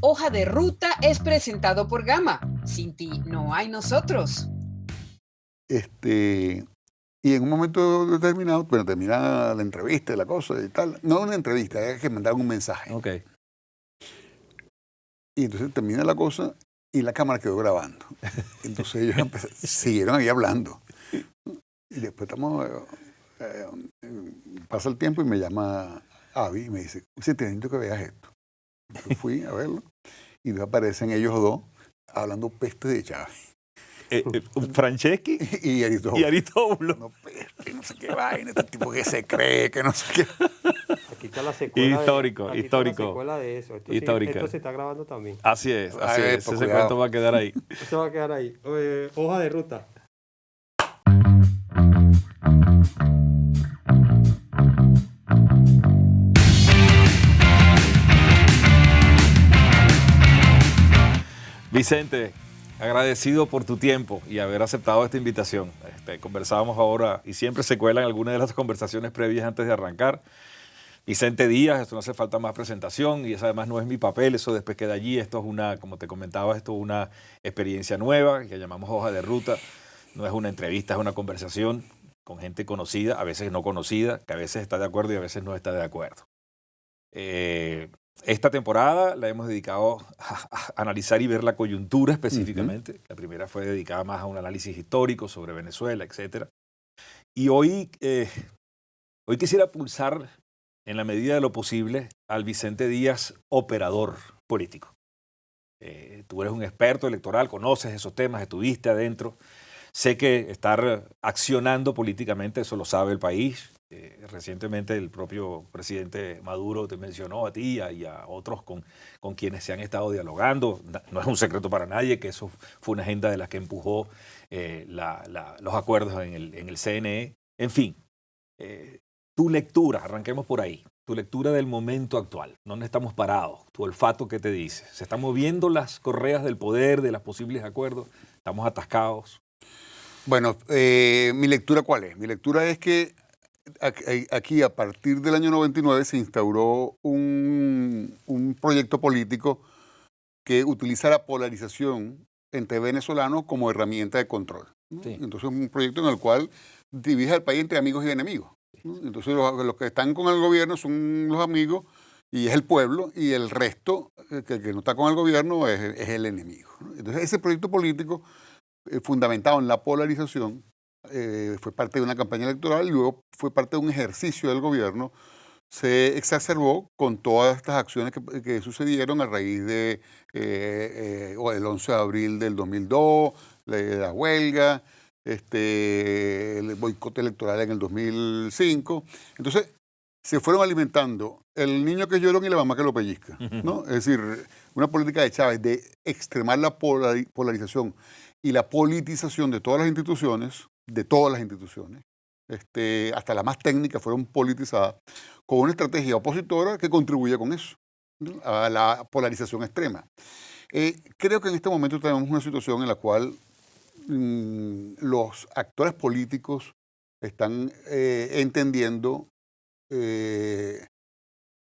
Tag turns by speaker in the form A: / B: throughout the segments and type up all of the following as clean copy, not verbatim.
A: Hoja de Ruta es presentado por Gama. Sin ti no hay nosotros.
B: Este, y en un momento determinado, bueno, termina la entrevista y la cosa y tal. No una entrevista, es que mandaron un mensaje.
C: Ok.
B: Y entonces termina la cosa y la cámara quedó grabando. Entonces ellos siguieron ahí hablando. Y después pasa el tiempo y me llama Avi y me dice, te necesito que veas esto. Entonces fui a verlo y aparecen ellos dos hablando peste de Chávez.
C: Franceschi
B: y
C: y Aristóbulo.
B: No, peste, no sé qué vaina, este tipo que se cree, que no sé qué.
D: Aquí está la secuela.
C: Histórico.
D: Está la secuela de eso. Esto se está grabando también.
C: Así es.
B: Pues,
C: Ese cuento va a quedar ahí.
D: Eso va a quedar ahí. Hoja de ruta.
C: Vicente, agradecido por tu tiempo y haber aceptado esta invitación. Conversábamos ahora y siempre se cuelan algunas de las conversaciones previas antes de arrancar. Vicente Díaz, esto no hace falta más presentación y eso además no es mi papel, eso después queda allí. Esto es una, como te comentaba, esto es una experiencia nueva que llamamos Hoja de Ruta. No es una entrevista, es una conversación con gente conocida, a veces no conocida, que a veces está de acuerdo y a veces no está de acuerdo. Esta temporada la hemos dedicado a analizar y ver la coyuntura específicamente. La primera fue dedicada más a un análisis histórico sobre Venezuela, etc. Y hoy quisiera pulsar, en la medida de lo posible, al Vicente Díaz operador político. Tú eres un experto electoral, conoces esos temas, estuviste adentro. Sé que estar accionando políticamente, eso lo sabe el país. Recientemente el propio presidente Maduro te mencionó a ti y a otros con quienes se han estado dialogando. No es un secreto para nadie que eso fue una agenda de las que empujó los acuerdos en el CNE. En fin, tu lectura, arranquemos por ahí, tu lectura del momento actual. ¿Dónde estamos parados? Tu olfato, ¿qué te dice? ¿Se están moviendo las correas del poder, de los posibles acuerdos? ¿Estamos atascados?
B: Bueno, ¿mi lectura cuál es? Mi lectura es que aquí a partir del año 99 se instauró un proyecto político que utiliza la polarización entre venezolanos como herramienta de control, ¿no?
C: Sí.
B: Entonces es un proyecto en el cual divide al país entre amigos y enemigos, ¿no? Entonces los que están con el gobierno son los amigos y es el pueblo, y el resto, que no está con el gobierno, es el enemigo, ¿no? Entonces ese proyecto político fundamentado en la polarización, fue parte de una campaña electoral y luego fue parte de un ejercicio del gobierno, se exacerbó con todas estas acciones que sucedieron a raíz de el 11 de abril del 2002, la huelga, el boicot electoral en el 2005. Entonces, se fueron alimentando el niño que lloró y la mamá que lo pellizca, ¿no? Es decir, una política de Chávez de extremar la polarización y la politización de todas las instituciones, hasta las más técnicas fueron politizadas, con una estrategia opositora que contribuye con eso, ¿no? A la polarización extrema. Creo que en este momento tenemos una situación en la cual los actores políticos están entendiendo,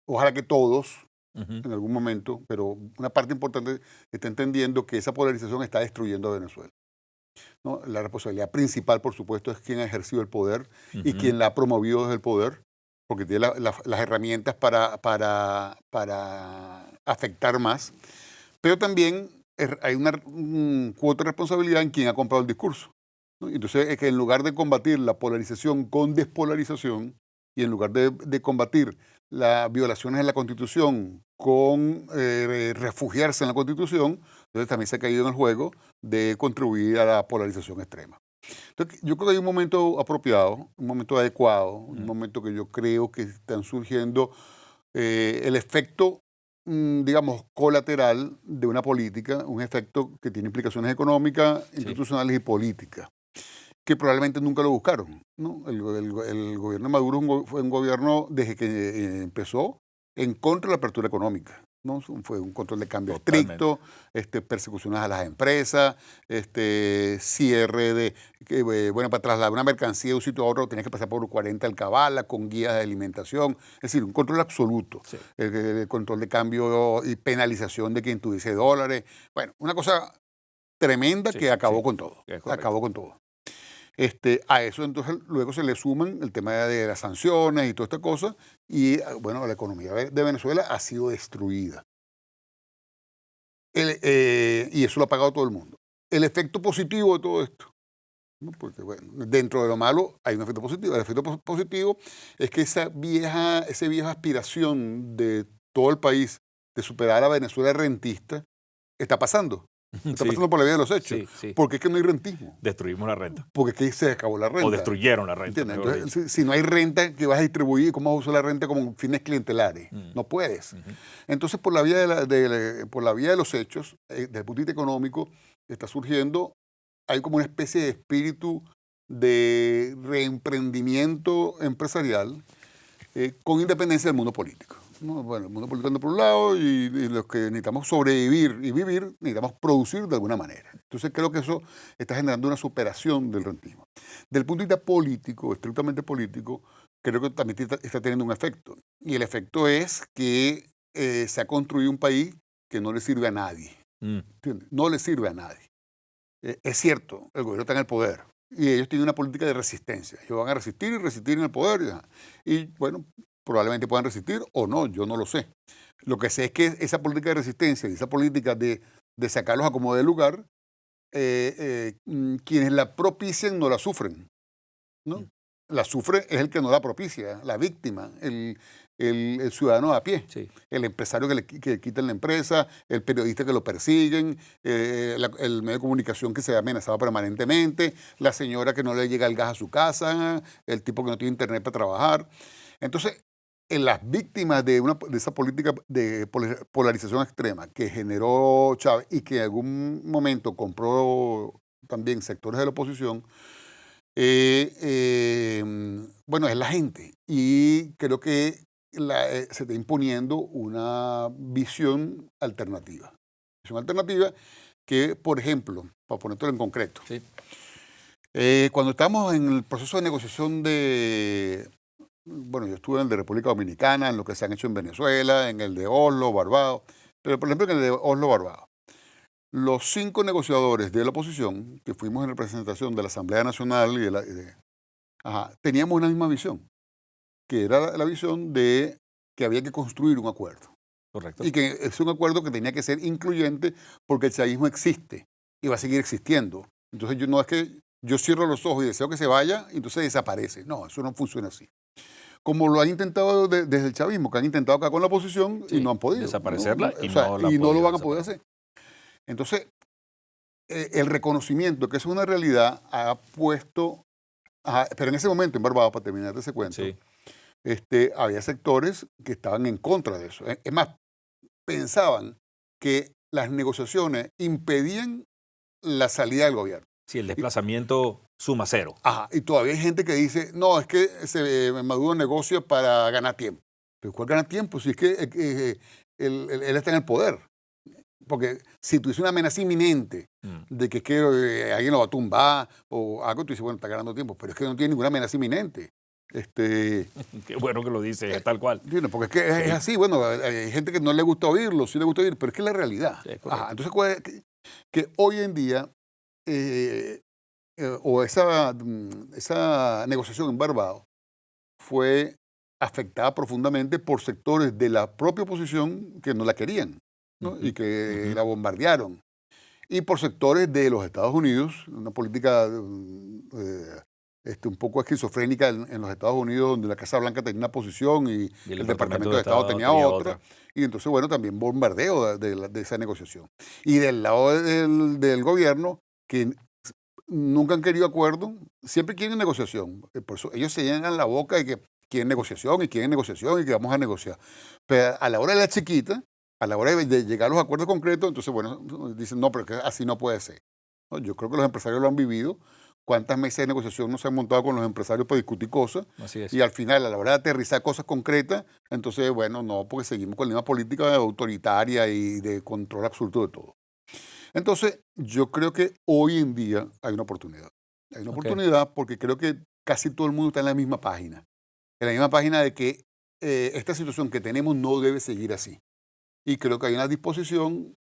B: ojalá que todos, en algún momento, pero una parte importante está entendiendo que esa polarización está destruyendo a Venezuela, ¿no? La responsabilidad principal, por supuesto, es quien ha ejercido el poder y quien la ha promovido desde el poder, porque tiene las herramientas para afectar más. Pero también hay una cuota de responsabilidad en quien ha comprado el discurso, ¿no? Entonces, es que en lugar de combatir la polarización con despolarización y en lugar de combatir las violaciones de la Constitución con refugiarse en la Constitución, entonces también se ha caído en el juego de contribuir a la polarización extrema. Entonces, yo creo que hay un momento apropiado, un momento adecuado, un momento que yo creo que están surgiendo el efecto, digamos, colateral de una política, un efecto que tiene implicaciones económicas, institucionales y políticas, que probablemente nunca lo buscaron, ¿no? El gobierno de Maduro fue un gobierno desde que empezó en contra de la apertura económica, ¿no? Fue un control de cambio
C: Totalmente.
B: estricto, persecuciones a las empresas, cierre de, bueno, para trasladar una mercancía de un sitio a otro tenías que pasar por 40 alcabalas con guías de alimentación, es decir, un control absoluto,
C: Sí.
B: el control de cambio y penalización de quien tuviese dólares, bueno, una cosa tremenda
C: Sí,
B: que acabó
C: sí,
B: con todo,
C: es correcto.
B: acabó con todo. A eso entonces luego se le suman el tema de las sanciones y toda esta cosa y bueno, la economía de Venezuela ha sido destruida. Y eso lo ha pagado todo el mundo. El efecto positivo de todo esto, ¿no? Porque bueno, dentro de lo malo hay un efecto positivo. El efecto positivo es que esa vieja aspiración de todo el país de superar a Venezuela rentista está pasando. Está
C: Sí,
B: pasando por la vía de los hechos.
C: sí, sí.
B: Porque es que no hay rentismo.
C: Destruimos la renta.
B: Porque es que se acabó la renta.
C: O destruyeron la renta.
B: ¿Entiendes?
C: mejor
B: Entonces,
C: dicho.
B: si no hay renta que vas a distribuir, ¿cómo vas a usar la renta como fines clientelares? No puedes.
C: Ujú.
B: Entonces, por la vía por la vía de los hechos, desde el punto de vista económico, está surgiendo, hay como una especie de espíritu de reemprendimiento empresarial con independencia del mundo político, ¿no? Bueno, el mundo político anda por un lado y los que necesitamos sobrevivir y vivir, necesitamos producir de alguna manera. Entonces creo que eso está generando una superación del rentismo. Del punto de vista político, estrictamente político, creo que también está teniendo un efecto. Y el efecto es que se ha construido un país que no le sirve a nadie. ¿Entiendes? No le sirve a nadie. Es cierto, el gobierno está en el poder y ellos tienen una política de resistencia. Ellos van a resistir y resistir en el poder. Y bueno, probablemente puedan resistir o no, yo no lo sé. Lo que sé es que esa política de resistencia y esa política de sacarlos a como de lugar, quienes la propician no la sufren, ¿no? La sufre es el que no la propicia, la víctima, el ciudadano a pie,
C: Sí.
B: el empresario que le quitan la empresa, el periodista que lo persiguen, el medio de comunicación que se ve amenazado permanentemente, la señora que no le llega el gas a su casa, el tipo que no tiene internet para trabajar. Entonces, en las víctimas de esa política de polarización extrema que generó Chávez y que en algún momento compró también sectores de la oposición, bueno, es la gente. Y creo que se está imponiendo una visión alternativa. Visión alternativa que, por ejemplo, para ponértelo en concreto,
C: Sí.
B: cuando estamos en el proceso de negociación bueno, yo estuve en el de República Dominicana, en lo que se han hecho en Venezuela, en el de Oslo, Barbados, pero por ejemplo en el de Oslo, Barbados. Los 5 negociadores de la oposición, que fuimos en representación de la Asamblea Nacional teníamos una misma visión, que era la visión de que había que construir un acuerdo.
C: Correcto.
B: Y que es un acuerdo que tenía que ser incluyente porque el chavismo existe y va a seguir existiendo. Entonces no es que yo cierro los ojos y deseo que se vaya y entonces desaparece. No, eso no funciona así. Como lo han intentado desde el chavismo, que han intentado acá con la oposición y no han podido.
C: Desaparecerla
B: y no lo van a poder hacer. Entonces, el reconocimiento que es una realidad ha puesto, pero en ese momento en Barbados, para terminar ese cuento,
C: Sí.
B: Había sectores que estaban en contra de eso. Es más, pensaban que las negociaciones impedían la salida del gobierno.
C: Sí, el desplazamiento suma 0.
B: Y todavía hay gente que dice, no, es que Maduro negocia para ganar tiempo. ¿Pero cuál ganar tiempo? Si es que él está en el poder. Porque si tú dices una amenaza inminente de que alguien lo va a tumbar o algo, tú dices, bueno, está ganando tiempo. Pero es que no tiene ninguna amenaza inminente.
C: Qué bueno que lo dice, tal cual.
B: Porque es que es así. Bueno, hay gente que no le gusta oírlo, sí le gusta oír, pero es que es la realidad.
C: Sí,
B: entonces, que hoy en día, o esa negociación en Barbados fue afectada profundamente por sectores de la propia oposición que no la querían, ¿no? Y que la bombardearon. Y por sectores de los Estados Unidos, una política un poco esquizofrénica en los Estados Unidos, donde la Casa Blanca tenía una posición y el Departamento de Estado tenía otra. Y entonces, bueno, también bombardeo de esa negociación. Y del lado del gobierno, que nunca han querido acuerdo, siempre quieren negociación. Por eso ellos se llenan la boca de que quieren negociación y que vamos a negociar. Pero a la hora de la chiquita, a la hora de llegar a los acuerdos concretos, entonces, bueno, dicen, no, pero que así no puede ser. ¿No? Yo creo que los empresarios lo han vivido cuántas mesas de negociación no se han montado con los empresarios para discutir cosas.
C: Así es.
B: Y al final, a la hora de aterrizar cosas concretas, entonces, bueno, no, porque seguimos con la misma política autoritaria y de control absoluto de todo. Entonces, yo creo que hoy en día hay una oportunidad. Hay una oportunidad porque creo que casi todo el mundo está en la misma página. En la misma página de que esta situación que tenemos no debe seguir así. Y creo que hay una disposición,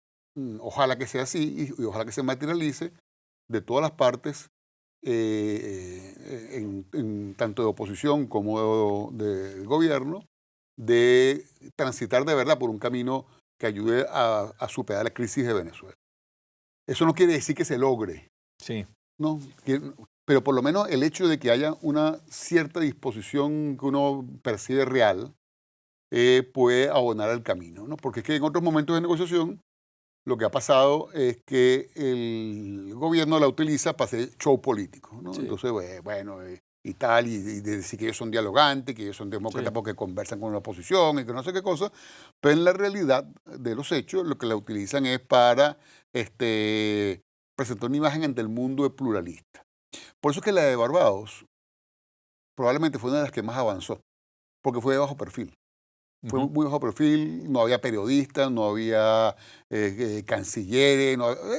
B: ojalá que sea así y ojalá que se materialice de todas las partes, tanto de oposición como de gobierno, de transitar de verdad por un camino que ayude a superar la crisis de Venezuela. Eso no quiere decir que se logre.
C: Sí.
B: No, pero por lo menos el hecho de que haya una cierta disposición que uno percibe real puede abonar el camino, ¿no? Porque es que en otros momentos de negociación lo que ha pasado es que el gobierno la utiliza para hacer show político, ¿no? Sí. Entonces, bueno, y tal, y decir que ellos son dialogantes, que ellos son demócratas, sí, porque conversan con la oposición y que no sé qué cosa, pero en la realidad de los hechos lo que la utilizan es para presentar una imagen ante el mundo de pluralista. Por eso es que la de Barbados probablemente fue una de las que más avanzó, porque fue de bajo perfil. Fue muy bajo perfil, no había periodistas, no había cancilleres,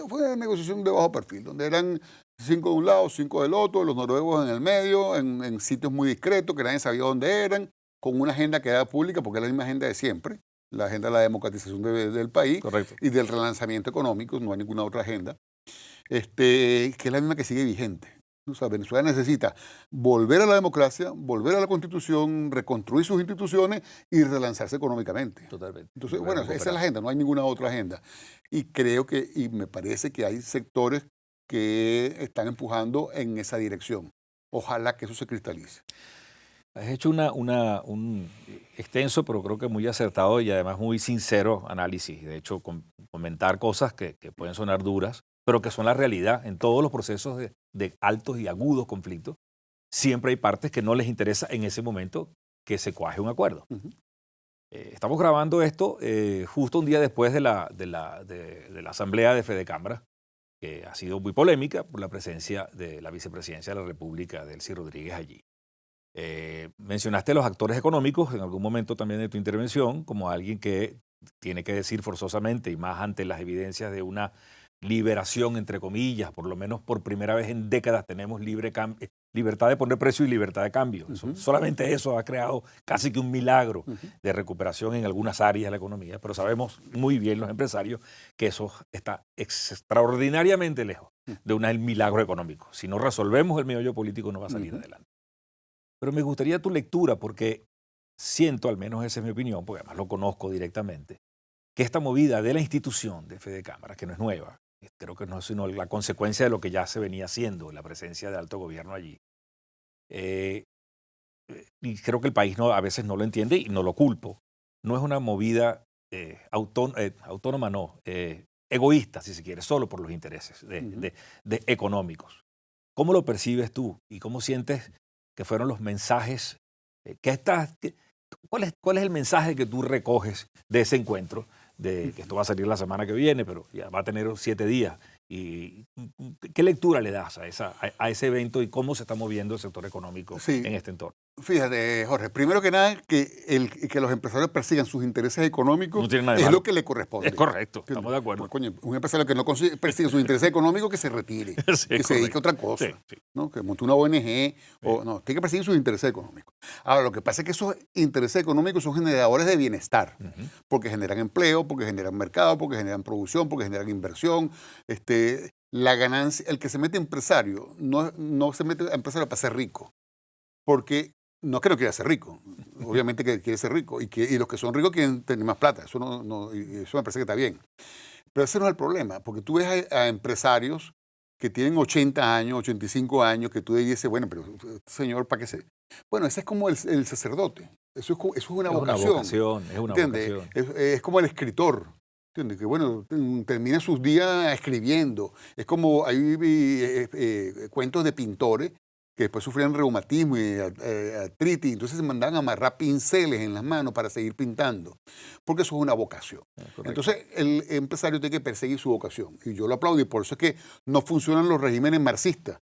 B: fue una negociación de bajo perfil, donde eran 5 de un lado, 5 del otro, los noruegos en el medio, en sitios muy discretos, que nadie sabía dónde eran, con una agenda que era pública, porque es la misma agenda de siempre, la agenda de la democratización del país.
C: Correcto.
B: Y del relanzamiento económico, no hay ninguna otra agenda, que es la misma que sigue vigente. O sea, Venezuela necesita volver a la democracia, volver a la Constitución, reconstruir sus instituciones y relanzarse económicamente.
C: Totalmente.
B: Entonces, bueno, esa es la agenda, no hay ninguna otra agenda. Y creo que, y me parece que hay sectores que están empujando en esa dirección. Ojalá que eso se cristalice.
C: Has hecho un extenso, pero creo que muy acertado y además muy sincero análisis. De hecho, comentar cosas que pueden sonar duras, pero que son la realidad en todos los procesos de altos y agudos conflictos. Siempre hay partes que no les interesa en ese momento que se cuaje un acuerdo. Estamos grabando esto justo un día después de la asamblea de Fedecámara, que ha sido muy polémica por la presencia de la vicepresidencia de la República, Delcy Rodríguez, allí. Mencionaste a los actores económicos en algún momento también de tu intervención como alguien que tiene que decir forzosamente, y más ante las evidencias de una liberación, entre comillas, por lo menos por primera vez en décadas tenemos libertad de poner precio y libertad de cambio. Solamente eso ha creado casi que un milagro de recuperación en algunas áreas de la economía, pero sabemos muy bien los empresarios que eso está extraordinariamente lejos de un milagro económico. Si no resolvemos el meollo político no va a salir adelante. Pero me gustaría tu lectura porque siento, al menos esa es mi opinión, porque además lo conozco directamente, que esta movida de la institución de Fedecámara, que no es nueva, creo que no es sino la consecuencia de lo que ya se venía haciendo, la presencia de alto gobierno allí. Y creo que el país a veces no lo entiende y no lo culpo. No es una movida autónoma, no, egoísta, si se quiere, solo por los intereses de económicos. ¿Cómo lo percibes tú y cómo sientes que fueron los mensajes? ¿Cuál es el mensaje que tú recoges de ese encuentro? Que esto va a salir la semana que viene, pero ya va a tener 7 días. ¿Y qué lectura le das a ese evento y cómo se está moviendo el sector económico en este entorno?
B: Fíjate, Jorge, primero que nada, que los empresarios persigan sus intereses económicos es lo que le corresponde.
C: Es correcto, estamos de acuerdo.
B: Coño, un empresario que no persigue sus intereses económicos, que se retire, que se dedique a otra cosa, ¿no? Que monte una ONG, no, tiene que perseguir sus intereses económicos. Ahora, lo que pasa es que esos intereses económicos son generadores de bienestar, porque generan empleo, porque generan mercado, porque generan producción, porque generan inversión. La ganancia, el que se mete empresario, no se mete a empresario para ser rico, porque no creo que quiera ser rico, obviamente que quiere ser rico, y los que son ricos quieren tener más plata, eso me parece que está bien. Pero ese no es el problema, porque tú ves a empresarios que tienen 80 años, 85 años, que tú dices, bueno, pero señor, ¿para qué se...? Bueno, ese es como el sacerdote, eso es una vocación.
C: Es una vocación.
B: Es como el escritor. ¿Entiendes? Que bueno, termina sus días escribiendo. Es como hay cuentos de pintores que después sufrían reumatismo y artritis, entonces se mandaban a amarrar pinceles en las manos para seguir pintando, porque eso es una vocación. Entonces el empresario tiene que perseguir su vocación, y yo lo aplaudo, y por eso es que no funcionan los regímenes marxistas,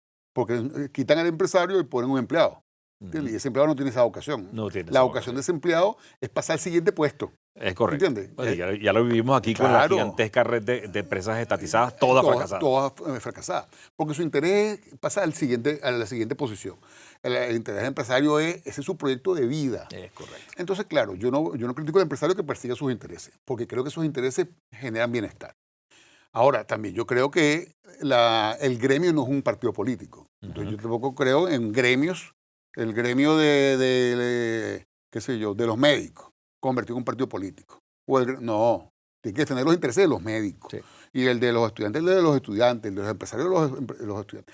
B: porque quitan al empresario y ponen un empleado. ¿Entiendes? Y ese empleado no tiene esa vocación.
C: No tiene
B: la vocación de ese empleado es pasar al siguiente puesto.
C: Es correcto.
B: ¿Entiendes?
C: Pues ya lo vivimos aquí con la gigantesca red de empresas estatizadas, todas fracasadas.
B: Todas fracasadas. Porque su interés pasa a la siguiente posición. El interés del empresario ese es su proyecto de vida.
C: Es correcto.
B: Entonces, claro, yo no critico al empresario que persiga sus intereses, porque creo que sus intereses generan bienestar. Ahora, también yo creo que el gremio no es un partido político. Entonces, yo tampoco creo en gremios, el gremio qué sé yo, de los médicos, convertido en un partido político. No, tiene que defender los intereses de los médicos. Sí. Y el de los estudiantes, el de los estudiantes, el de los empresarios, los estudiantes.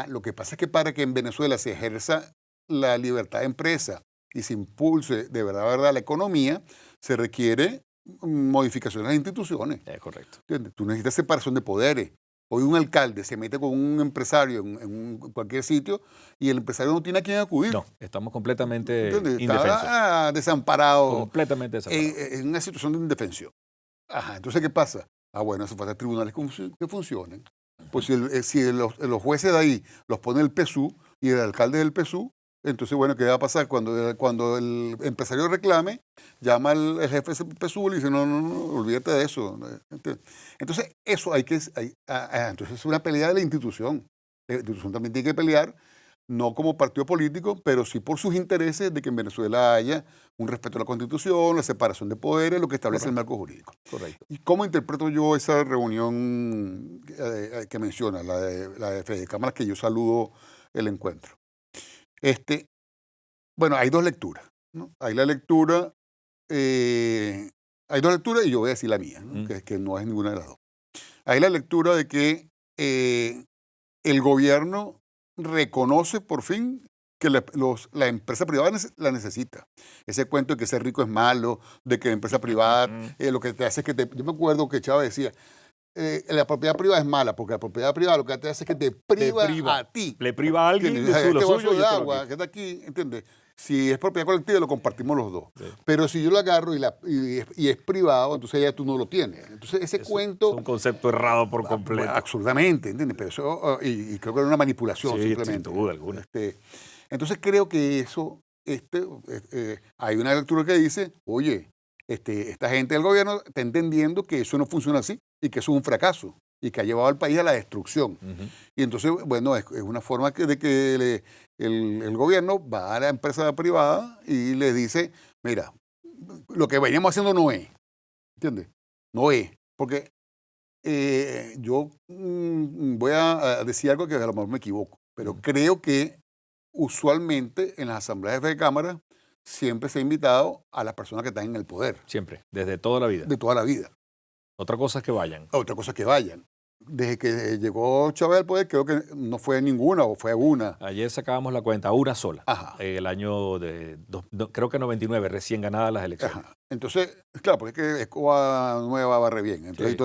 B: Lo que pasa es que para que en Venezuela se ejerza la libertad de empresa y se impulse de verdad la economía, se requiere modificaciones de las instituciones.
C: Es correcto.
B: ¿Entiendes? Tú necesitas separación de poderes. Hoy un alcalde se mete con un empresario en cualquier sitio y el empresario no tiene a quién acudir.
C: No, estamos completamente
B: indefensos.
C: Está
B: desamparado.
C: Completamente desamparado.
B: En una situación de indefensión. Entonces, ¿qué pasa? Bueno, hace falta tribunales que funcionen. Pues si los jueces de ahí los pone el PSU y el alcalde del PSU, entonces, bueno, ¿qué va a pasar? Cuando el empresario reclame, llama al jefe del PSU y le dice, no, olvídate de eso. Entonces, eso entonces es una pelea de la institución. La institución también tiene que pelear, no como partido político, pero sí por sus intereses de que en Venezuela haya un respeto a la Constitución, la separación de poderes, lo que establece el marco jurídico.
C: Correcto.
B: ¿Y cómo interpreto yo esa reunión que menciona, la de Fede Cámaras, que yo saludo el encuentro? Bueno, hay dos lecturas, ¿no? Hay dos lecturas y yo voy a decir la mía, ¿no? Que no es ninguna de las dos. Hay la lectura de que el gobierno reconoce por fin que la empresa privada la necesita. Ese cuento de que ser rico es malo, de que la empresa privada lo que te hace es que yo me acuerdo que Chávez decía, la propiedad privada es mala, porque la propiedad privada lo que te hace es que te priva a ti.
C: Le priva a alguien
B: de lo suyo de agua que está aquí, ¿entiendes? Si es propiedad colectiva, lo compartimos los dos. Sí. Pero si yo lo agarro y es privado, entonces ya tú no lo tienes. Entonces ese cuento...
C: Es un concepto errado por completo.
B: Absolutamente, ¿entiendes? Pero eso, y creo que era una manipulación, simplemente.
C: Sin duda alguna.
B: Entonces creo que eso, hay una lectura que dice, oye, esta gente del gobierno está entendiendo que eso no funciona así y que eso es un fracaso y que ha llevado al país a la destrucción. Y entonces, bueno, es una forma de que el gobierno va a la empresa privada y le dice, mira, lo que veníamos haciendo no es, ¿entiendes? No es, porque yo voy a decir algo que a lo mejor me equivoco, pero creo que usualmente en las asambleas de Cámara siempre se ha invitado a las personas que están en el poder.
C: Siempre, desde toda la vida.
B: De toda la vida.
C: Otra cosa es que vayan.
B: Otra cosa es que vayan. Desde que llegó Chávez al poder, creo que no fue ninguna o fue una.
C: Ayer sacábamos la cuenta, una sola.
B: Ajá.
C: El año creo que 99, recién ganadas las elecciones.
B: Ajá. Entonces, claro, porque es que Escoba Nueva barre bien. Entonces,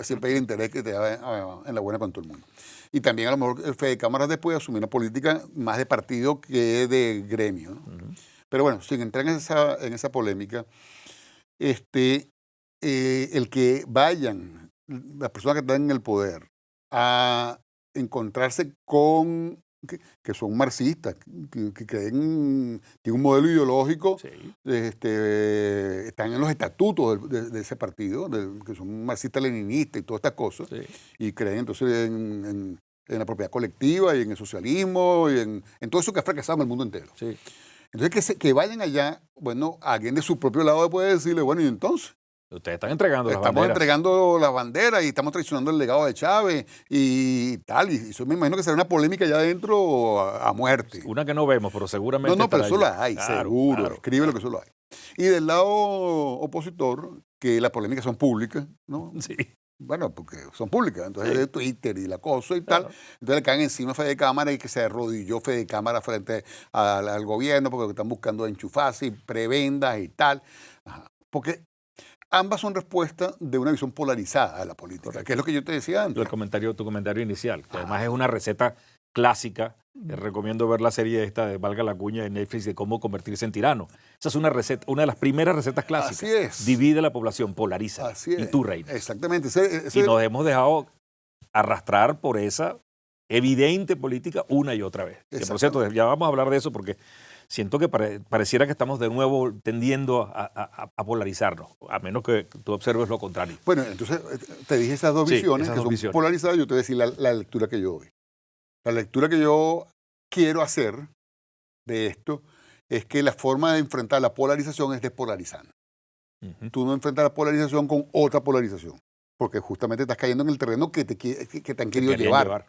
B: siempre hay interés que te da en la buena con todo el mundo. Y también a lo mejor el Fede Cámaras después asumió una política más de partido que de gremio, ¿no? Pero bueno, sin entrar en esa polémica, el que vayan las personas que están en el poder a encontrarse con que son marxistas, que creen, tienen un modelo ideológico, están en los estatutos de ese partido, que son marxistas-leninistas y todas estas cosas, y creen entonces en la propiedad colectiva y en el socialismo y en todo eso que ha fracasado en el mundo entero.
C: Sí.
B: Entonces, que vayan allá, bueno, alguien de su propio lado puede decirle, bueno, ¿y entonces?
C: Ustedes están entregando las banderas.
B: Estamos entregando las banderas y estamos traicionando el legado de Chávez y tal. Y eso me imagino que será una polémica ya adentro a muerte.
C: Una que no vemos, pero seguramente.
B: No, pero eso la hay, seguro. Claro, escribe lo que eso lo hay. Y del lado opositor, que las polémicas son públicas, ¿no?
C: Sí.
B: Bueno, porque son públicas, entonces de Twitter y la cosa y tal. Entonces le caen encima a Fede Cámara y que se arrodilló Fede Cámara frente al gobierno porque están buscando enchufarse y prebendas y tal. Porque ambas son respuestas de una visión polarizada de la política, correcto, que es lo que yo te decía antes.
C: Tu comentario inicial, que además es una receta clásica. Recomiendo ver la serie esta de Valga la Cuña de Netflix de cómo convertirse en tirano. Esa es una receta, una de las primeras recetas clásicas.
B: Así es.
C: Divide la población, polariza.
B: Así es.
C: Y tú reinas.
B: Exactamente.
C: Y nos hemos dejado arrastrar por esa evidente política una y otra vez. Que, por cierto, ya vamos a hablar de eso porque siento que pareciera que estamos de nuevo tendiendo a polarizarnos, a menos que tú observes lo contrario.
B: Bueno, entonces te dije esas dos visiones que son polarizadas. Yo te voy a decir la lectura que yo doy. La lectura que yo quiero hacer de esto es que la forma de enfrentar la polarización es despolarizando. Tú no enfrentas la polarización con otra polarización, porque justamente estás cayendo en el terreno que te han querido llevar.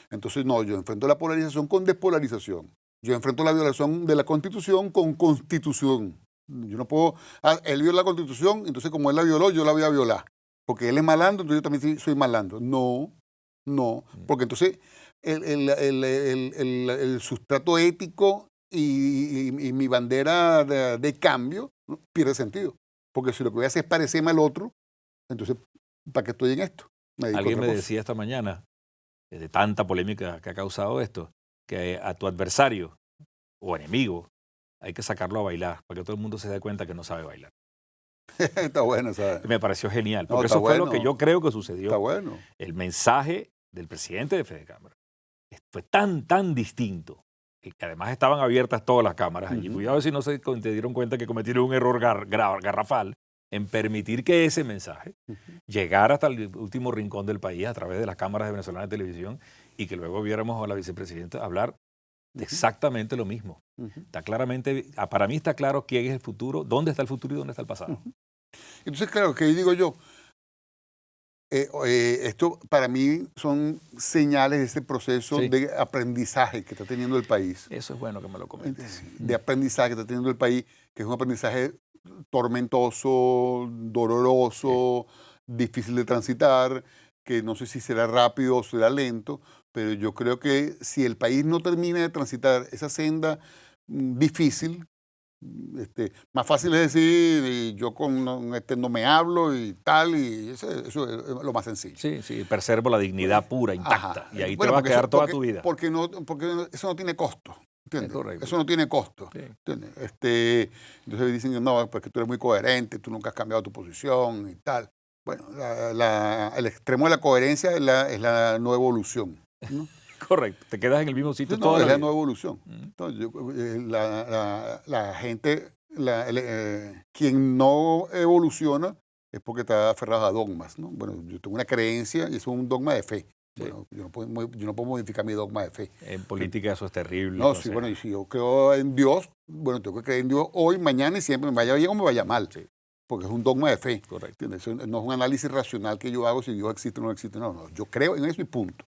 B: Entonces, no, yo enfrento la polarización con despolarización. Yo enfrento la violación de la Constitución con Constitución. Yo no puedo, él viola la Constitución, entonces como él la violó, yo la voy a violar. Porque él es malandro, entonces yo también soy malandro. No, porque entonces el sustrato ético y mi bandera de cambio pierde sentido. Porque si lo que voy a hacer es parecerme al otro, entonces, ¿para qué estoy en esto?
C: Alguien me decía esta mañana, de tanta polémica que ha causado esto, que a tu adversario o enemigo hay que sacarlo a bailar para que todo el mundo se dé cuenta que no sabe bailar.
B: Está bueno, ¿sabes?
C: Me pareció genial, porque eso fue lo que yo creo que sucedió.
B: Está bueno.
C: El mensaje del presidente de Fedecámara fue tan distinto, que además estaban abiertas todas las cámaras allí. Cuidado si no se dieron cuenta que cometieron un error garrafal en permitir que ese mensaje llegara hasta el último rincón del país a través de las cámaras de Venezolana de Televisión y que luego viéramos a la vicepresidenta hablar de exactamente lo mismo. Está claramente, para mí está claro quién es el futuro, dónde está el futuro y dónde está el pasado.
B: Entonces, claro, que digo yo, esto para mí son señales de ese proceso de aprendizaje que está teniendo el país.
C: Eso es bueno que me lo comentes.
B: De aprendizaje que está teniendo el país, que es un aprendizaje tormentoso, doloroso, difícil de transitar, que no sé si será rápido o será lento, pero yo creo que si el país no termina de transitar esa senda difícil, más fácil es decir, yo no me hablo y tal, y eso es lo más sencillo.
C: Sí, preservo la dignidad pura, intacta, y ahí te va a quedar toda tu vida.
B: Porque eso no tiene costo.
C: Correcto.
B: Eso no tiene costo. Sí. Entonces dicen, no, porque tú eres muy coherente, tú nunca has cambiado tu posición y tal. Bueno, el extremo de la coherencia es la no evolución, ¿no?
C: Correcto, te quedas en el mismo sitio.
B: No, es la no evolución. Entonces, la gente, quien no evoluciona es porque está aferrado a dogmas, ¿no? Bueno, yo tengo una creencia y eso es un dogma de fe. Sí. Bueno, yo no puedo modificar mi dogma de fe.
C: En política eso es terrible.
B: No, sí, bueno, y si yo creo en Dios, bueno, tengo que creer en Dios hoy, mañana y siempre, me vaya bien o me vaya mal. Sí. Porque es un dogma de fe.
C: Correcto.
B: Eso no es un análisis racional que yo hago si Dios existe o no existe. No, yo creo en eso y punto.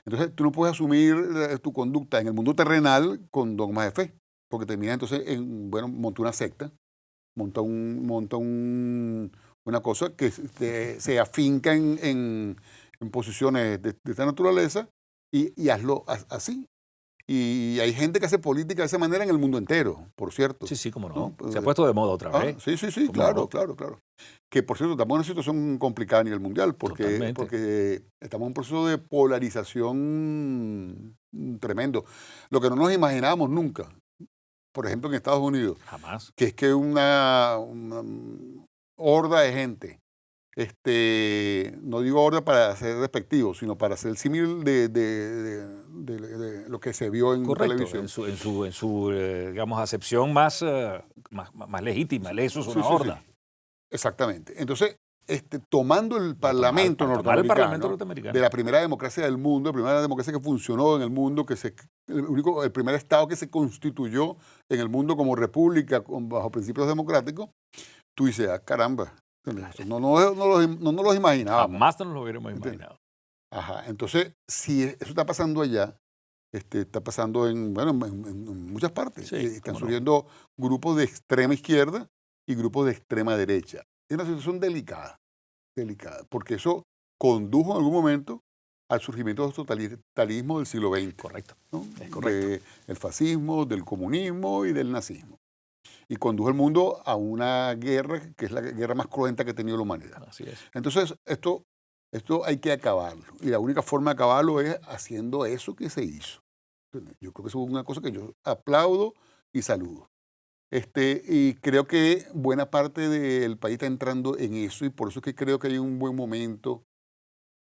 B: Entonces, tú no puedes asumir tu conducta en el mundo terrenal con dogmas de fe, porque terminas entonces monta una secta, monta una cosa que se afinca en posiciones de esta naturaleza y hazlo así. Y hay gente que hace política de esa manera en el mundo entero, por cierto.
C: Sí, cómo no. Se ha puesto de moda otra vez.
B: Sí, claro. Que, por cierto, estamos en una situación complicada a nivel mundial, porque estamos en un proceso de polarización tremendo. Lo que no nos imaginábamos nunca, por ejemplo, en Estados Unidos.
C: Jamás.
B: Que es que una horda de gente, no digo horda para ser despectivo, sino para hacer el símil de lo que se vio en televisión.
C: En su digamos, acepción más legítima. Eso es una horda.
B: Sí. Exactamente. Entonces, tomando el Parlamento norteamericano, de la primera democracia del mundo, la primera democracia que funcionó en el mundo, el primer Estado que se constituyó en el mundo como república bajo principios democráticos, tú dices, caramba, no nos los imaginábamos.
C: Jamás nos lo hubiéramos imaginado.
B: Ajá, entonces, si eso está pasando allá, está pasando en muchas partes. Están surgiendo grupos de extrema izquierda y grupos de extrema derecha. Es una situación delicada, porque eso condujo en algún momento al surgimiento del totalitarismo del siglo XX.
C: Correcto.
B: ¿no?
C: Es correcto.
B: Del fascismo, del comunismo y del nazismo. Y condujo el mundo a una guerra que es la guerra más cruenta que ha tenido la humanidad.
C: Así es.
B: Entonces, esto hay que acabarlo. Y la única forma de acabarlo es haciendo eso que se hizo. Yo creo que eso es una cosa que yo aplaudo y saludo. Y creo que buena parte del país está entrando en eso y por eso es que creo que hay un buen momento,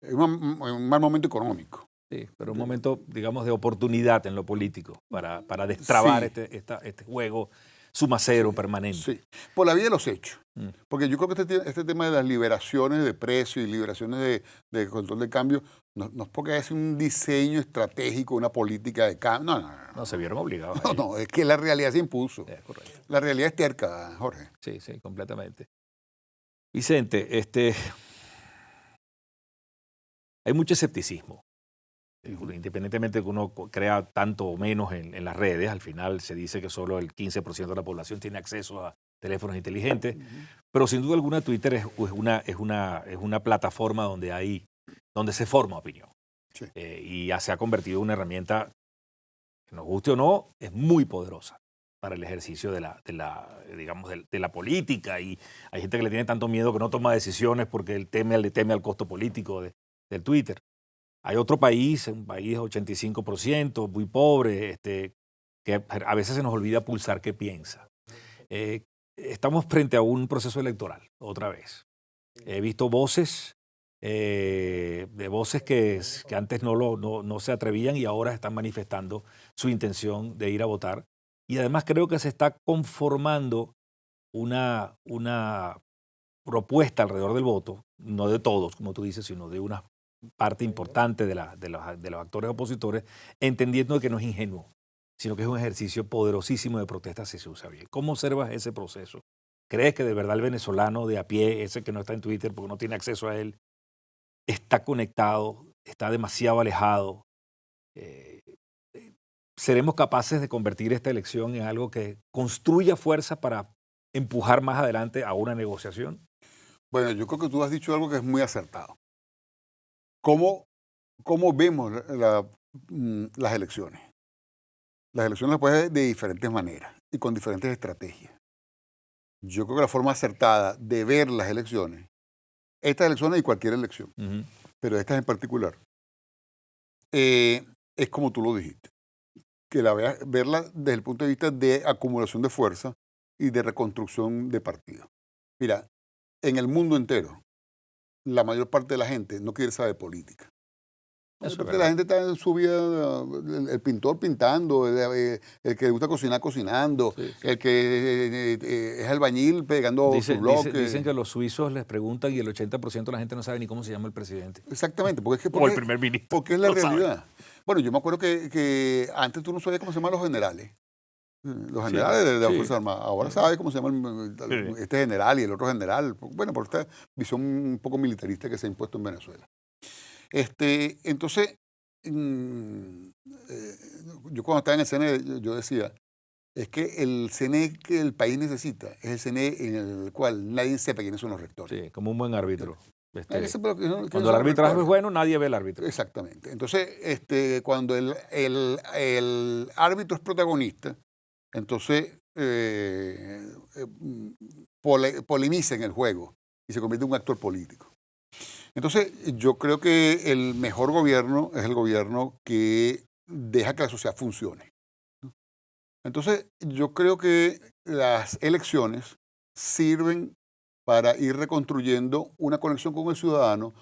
B: un mal momento económico.
C: Sí, pero un momento, digamos, de oportunidad en lo político para destrabar este juego sumacero permanente.
B: Sí, por la vía de los hechos.
C: Mm.
B: Porque yo creo que este tema de las liberaciones de precios y liberaciones de control de cambio no es porque es un diseño estratégico, una política de cambio.
C: No se vieron obligados.
B: No, es que la realidad se impuso.
C: Es correcto.
B: La realidad es terca, Jorge.
C: Sí, completamente. Vicente, hay mucho escepticismo. Independientemente de que uno crea tanto o menos en las redes, al final se dice que solo el 15% de la población tiene acceso a teléfonos inteligentes, pero sin duda alguna Twitter es una plataforma donde se forma opinión.
B: Sí.
C: Y ya se ha convertido en una herramienta, que nos guste o no, es muy poderosa para el ejercicio de la política, y hay gente que le tiene tanto miedo que no toma decisiones porque le teme al costo político del Twitter. Hay otro país, un país de 85%, muy pobre, que a veces se nos olvida pulsar qué piensa. Estamos frente a un proceso electoral, otra vez. He visto voces, de voces que antes no se atrevían y ahora están manifestando su intención de ir a votar. Y además creo que se está conformando una propuesta alrededor del voto, no de todos, como tú dices, sino de una parte importante de los actores opositores, entendiendo que no es ingenuo, sino que es un ejercicio poderosísimo de protesta si se usa bien. ¿Cómo observas ese proceso? ¿Crees que de verdad el venezolano de a pie, ese que no está en Twitter porque no tiene acceso a él, está conectado, está demasiado alejado? ¿Seremos capaces de convertir esta elección en algo que construya fuerza para empujar más adelante a una negociación?
B: Bueno, yo creo que tú has dicho algo que es muy acertado. ¿Cómo vemos las elecciones? Las elecciones las puedes ver de diferentes maneras y con diferentes estrategias. Yo creo que la forma acertada de ver las elecciones, estas elecciones y cualquier elección, pero estas en particular, es como tú lo dijiste, que verla desde el punto de vista de acumulación de fuerza y de reconstrucción de partidos. Mira, en el mundo entero, la mayor parte de la gente no quiere saber política. La gente está en su vida, el pintor pintando, el que le gusta cocinar cocinando, sí. El que es albañil pegando su bloque.
C: Dicen que los suizos les preguntan y el 80% de la gente no sabe ni cómo se llama el presidente.
B: Exactamente. Porque
C: o el primer ministro.
B: Porque es la realidad. Sabe. Bueno, yo me acuerdo que antes tú no sabías cómo se llaman los generales. Los generales de la Fuerza Armada. Ahora sabes cómo se llama este general y el otro general. Bueno, por esta visión un poco militarista que se ha impuesto en Venezuela. Entonces, yo cuando estaba en el CNE, yo decía, es que el CNE que el país necesita es el CNE en el cual nadie sepa quiénes son los rectores.
C: Sí, como un buen árbitro.
B: Cuando
C: el arbitraje es bueno, nadie ve al árbitro.
B: Exactamente. Entonces, cuando el árbitro es protagonista, entonces poliniza en el juego y se convierte en un actor político. Entonces, yo creo que el mejor gobierno es el gobierno que deja que la sociedad funcione. Entonces, yo creo que las elecciones sirven para ir reconstruyendo una conexión con el ciudadano,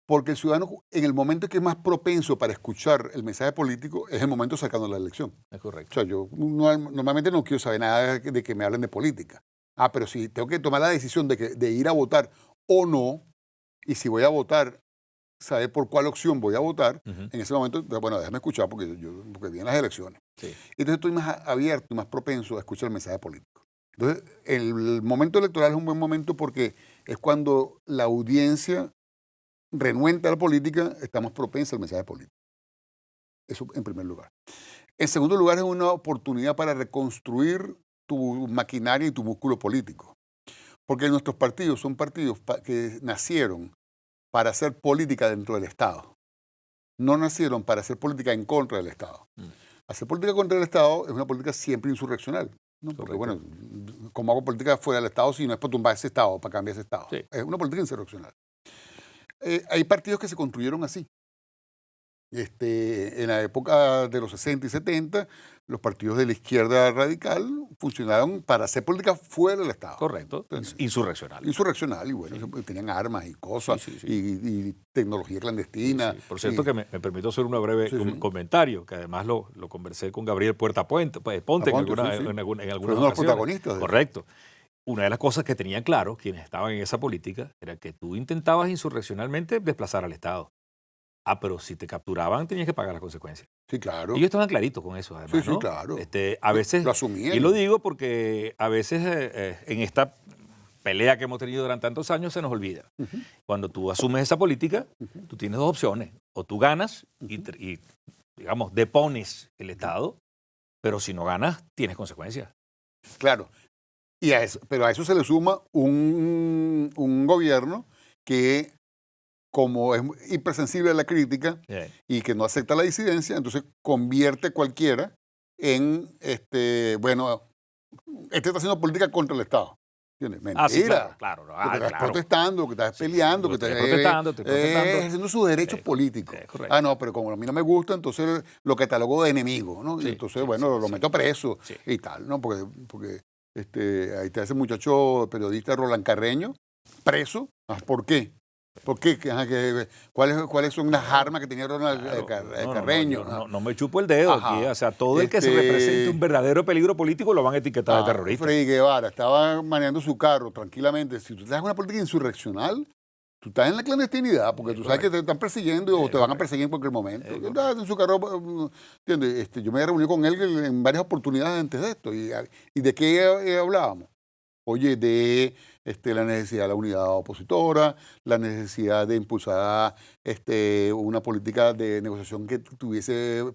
B: porque el ciudadano, en el momento que es más propenso para escuchar el mensaje político, es el momento cercano a la elección.
C: Es correcto.
B: O sea, yo normalmente no quiero saber nada de que me hablen de política. Pero si tengo que tomar la decisión de ir a votar o no, y si voy a votar, saber por cuál opción voy a votar, en ese momento, bueno, déjame escuchar porque vienen las elecciones. Sí. Entonces estoy más abierto, más propenso a escuchar el mensaje político. Entonces, el momento electoral es un buen momento porque es cuando la audiencia renuente a la política, estamos propensos al mensaje político. Eso en primer lugar. En segundo lugar, es una oportunidad para reconstruir tu maquinaria y tu músculo político. Porque nuestros partidos son partidos que nacieron para hacer política dentro del Estado. No nacieron para hacer política en contra del Estado. Hacer política contra el Estado es una política siempre insurreccional, ¿no? Porque, bueno, ¿cómo hago política fuera del Estado si no es para tumbar ese Estado o para cambiar ese Estado? Sí. Es una política insurreccional. Hay partidos que se construyeron así. En la época de los 60 y 70, los partidos de la izquierda radical funcionaron para hacer política fuera del Estado.
C: Correcto. Insurreccional.
B: Insurreccional, y bueno, tenían armas y cosas, y tecnología clandestina.
C: Por cierto, que me permito hacer un breve comentario, que además lo conversé con Gabriel Ponte en algunas
B: Fueron los protagonistas.
C: Correcto. Una de las cosas que tenían claro quienes estaban en esa política era que tú intentabas insurreccionalmente desplazar al Estado. Pero si te capturaban tenías que pagar las consecuencias.
B: Sí, claro.
C: Y ellos estaban claritos con eso, además,
B: sí,
C: ¿no?
B: Claro.
C: A veces,
B: lo asumían.
C: Y lo digo porque a veces en esta pelea que hemos tenido durante tantos años se nos olvida. Cuando tú asumes esa política, tú tienes dos opciones. O tú ganas y digamos, depones el Estado, pero si no ganas, tienes consecuencias.
B: Claro. Pero a eso se le suma un gobierno que, como es hipersensible a la crítica y que no acepta la disidencia, entonces convierte cualquiera en, bueno, está haciendo política contra el Estado. ¿Entiendes? Mentira.
C: Sí, claro.
B: Que estás protestando, que estás peleando, que estás
C: protestando.
B: Ejerciendo sus derechos políticos. No, pero como a mí no me gusta, entonces lo catalogo de enemigo, ¿no? Y entonces, lo meto preso y tal, ¿no? Porque ahí está ese muchacho periodista Roland Carreño, preso. ¿Por qué? ¿Por qué? ¿Cuáles son las armas que tenía Ronald Carreño?
C: No me chupo el dedo aquí. O sea, todo el que se represente un verdadero peligro político lo van a etiquetar de terrorista.
B: Freddy Guevara estaba manejando su carro tranquilamente. Si tú estás en una política insurreccional, tú estás en la clandestinidad, porque tú sabes que te están persiguiendo o te van a perseguir en cualquier momento. Él estaba en su carro, ¿entiendes? Yo me he reunido con él en varias oportunidades antes de esto. ¿Y de qué hablábamos? Oye, de la necesidad de la unidad opositora, la necesidad de impulsar una política de negociación que tuviese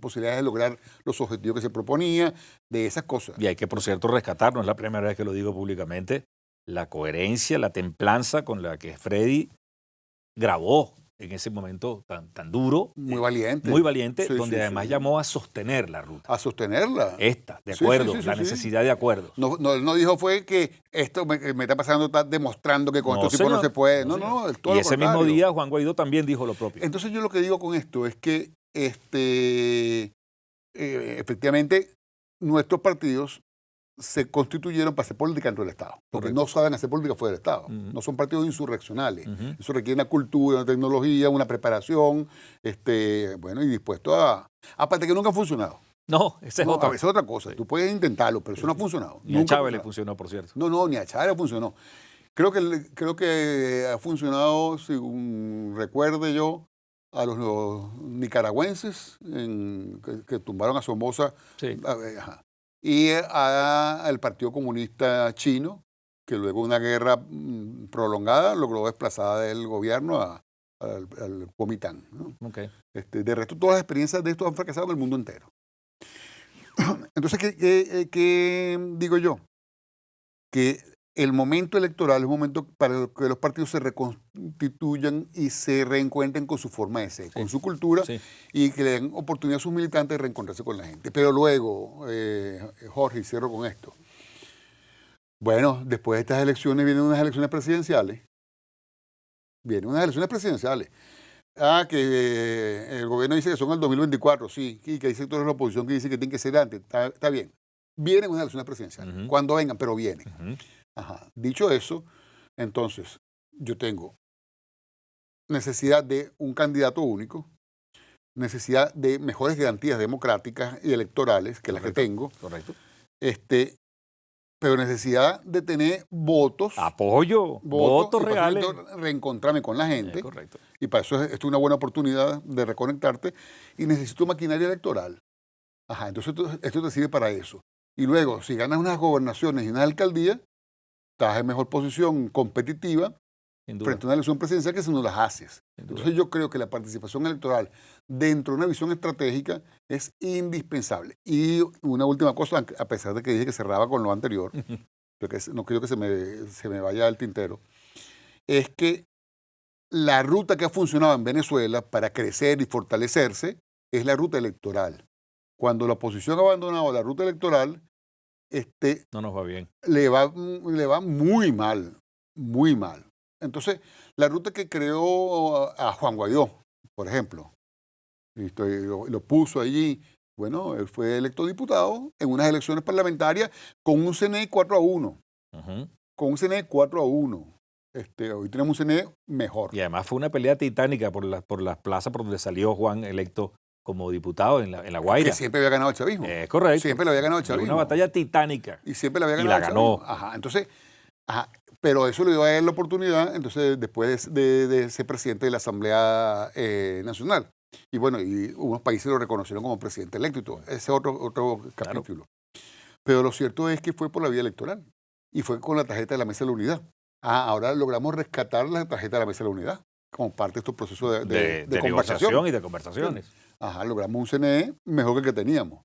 B: posibilidades de lograr los objetivos que se proponía, de esas cosas.
C: Y hay que, por cierto, rescatar, no es la primera vez que lo digo públicamente, la coherencia, la templanza con la que Freddy grabó en ese momento tan duro.
B: Muy valiente.
C: Muy valiente, donde además llamó a sostener la ruta.
B: A sostenerla.
C: De acuerdo, la necesidad de acuerdos.
B: No, él no dijo fue que esto me está pasando, está demostrando que con estos tipos no se puede. No,
C: y ese mismo día Juan Guaidó también dijo lo propio.
B: Entonces yo lo que digo con esto es que efectivamente nuestros partidos se constituyeron para hacer política dentro del Estado, porque no saben hacer política fuera del Estado. No son partidos insurreccionales. Eso requiere una cultura, una tecnología, una preparación, y dispuesto a... Aparte que nunca han funcionado.
C: No, esa es
B: otra cosa. Tú puedes intentarlo, pero eso no ha funcionado.
C: Ni a Chávez le funcionó, por cierto.
B: No, ni a Chávez funcionó. Creo que ha funcionado, según recuerde yo, a los nicaragüenses que tumbaron a Somoza.
C: Sí.
B: Y al Partido Comunista Chino, que luego de una guerra prolongada logró desplazar del gobierno al Kuomintang, ¿no?
C: Okay.
B: De resto, todas las experiencias de estos han fracasado en el mundo entero. Entonces, ¿qué digo yo? Que el momento electoral es un momento para que los partidos se reconstituyan y se reencuentren con su forma de ser, con su cultura, y que le den oportunidad a sus militantes de reencontrarse con la gente. Pero luego, Jorge, y cierro con esto. Bueno, después de estas elecciones vienen unas elecciones presidenciales. Que el gobierno dice que son el 2024, sí, y que hay sectores de la oposición que dicen que tienen que ser antes. Está bien. Vienen unas elecciones presidenciales. Cuando vengan, pero vienen. Dicho eso, entonces, yo tengo necesidad de un candidato único, necesidad de mejores garantías democráticas y electorales que las que tengo.
C: Correcto.
B: Pero necesidad de tener votos.
C: Apoyo, votos reales.
B: Reencontrarme con la gente.
C: Correcto.
B: Y para eso esto es una buena oportunidad de reconectarte. Y necesito maquinaria electoral. Entonces esto te sirve para eso. Y luego, si ganas unas gobernaciones y unas alcaldías, estás en mejor posición competitiva frente a una elección presidencial que si no las haces. Entonces yo creo que la participación electoral dentro de una visión estratégica es indispensable. Y una última cosa, a pesar de que dije que cerraba con lo anterior, porque no quiero que se me vaya al tintero, es que la ruta que ha funcionado en Venezuela para crecer y fortalecerse es la ruta electoral. Cuando la oposición ha abandonado la ruta electoral,
C: no nos va bien.
B: Le va muy mal, muy mal. Entonces, la ruta que creó a Juan Guaidó, por ejemplo, lo puso allí. Bueno, él fue electo diputado en unas elecciones parlamentarias con un CNE 4-1. Con un CNE 4-1. Hoy tenemos un CNE mejor.
C: Y además fue una pelea titánica por las plazas por donde salió Juan electo como diputado en la Guaira.
B: Que siempre había ganado el chavismo.
C: Correcto.
B: Siempre lo había ganado el chavismo.
C: Una batalla titánica.
B: Y siempre la había ganado.
C: Y la ganó.
B: Ajá, entonces, pero eso le dio a él la oportunidad, entonces, después de ser presidente de la Asamblea Nacional. Y bueno, y unos países lo reconocieron como presidente electo y todo. Ese es otro capítulo. Claro. Pero lo cierto es que fue por la vía electoral. Y fue con la tarjeta de la Mesa de la Unidad. Ahora logramos rescatar la tarjeta de la Mesa de la Unidad como parte de estos procesos de
C: conversación y de conversaciones.
B: Ajá, logramos un CNE mejor que el que teníamos.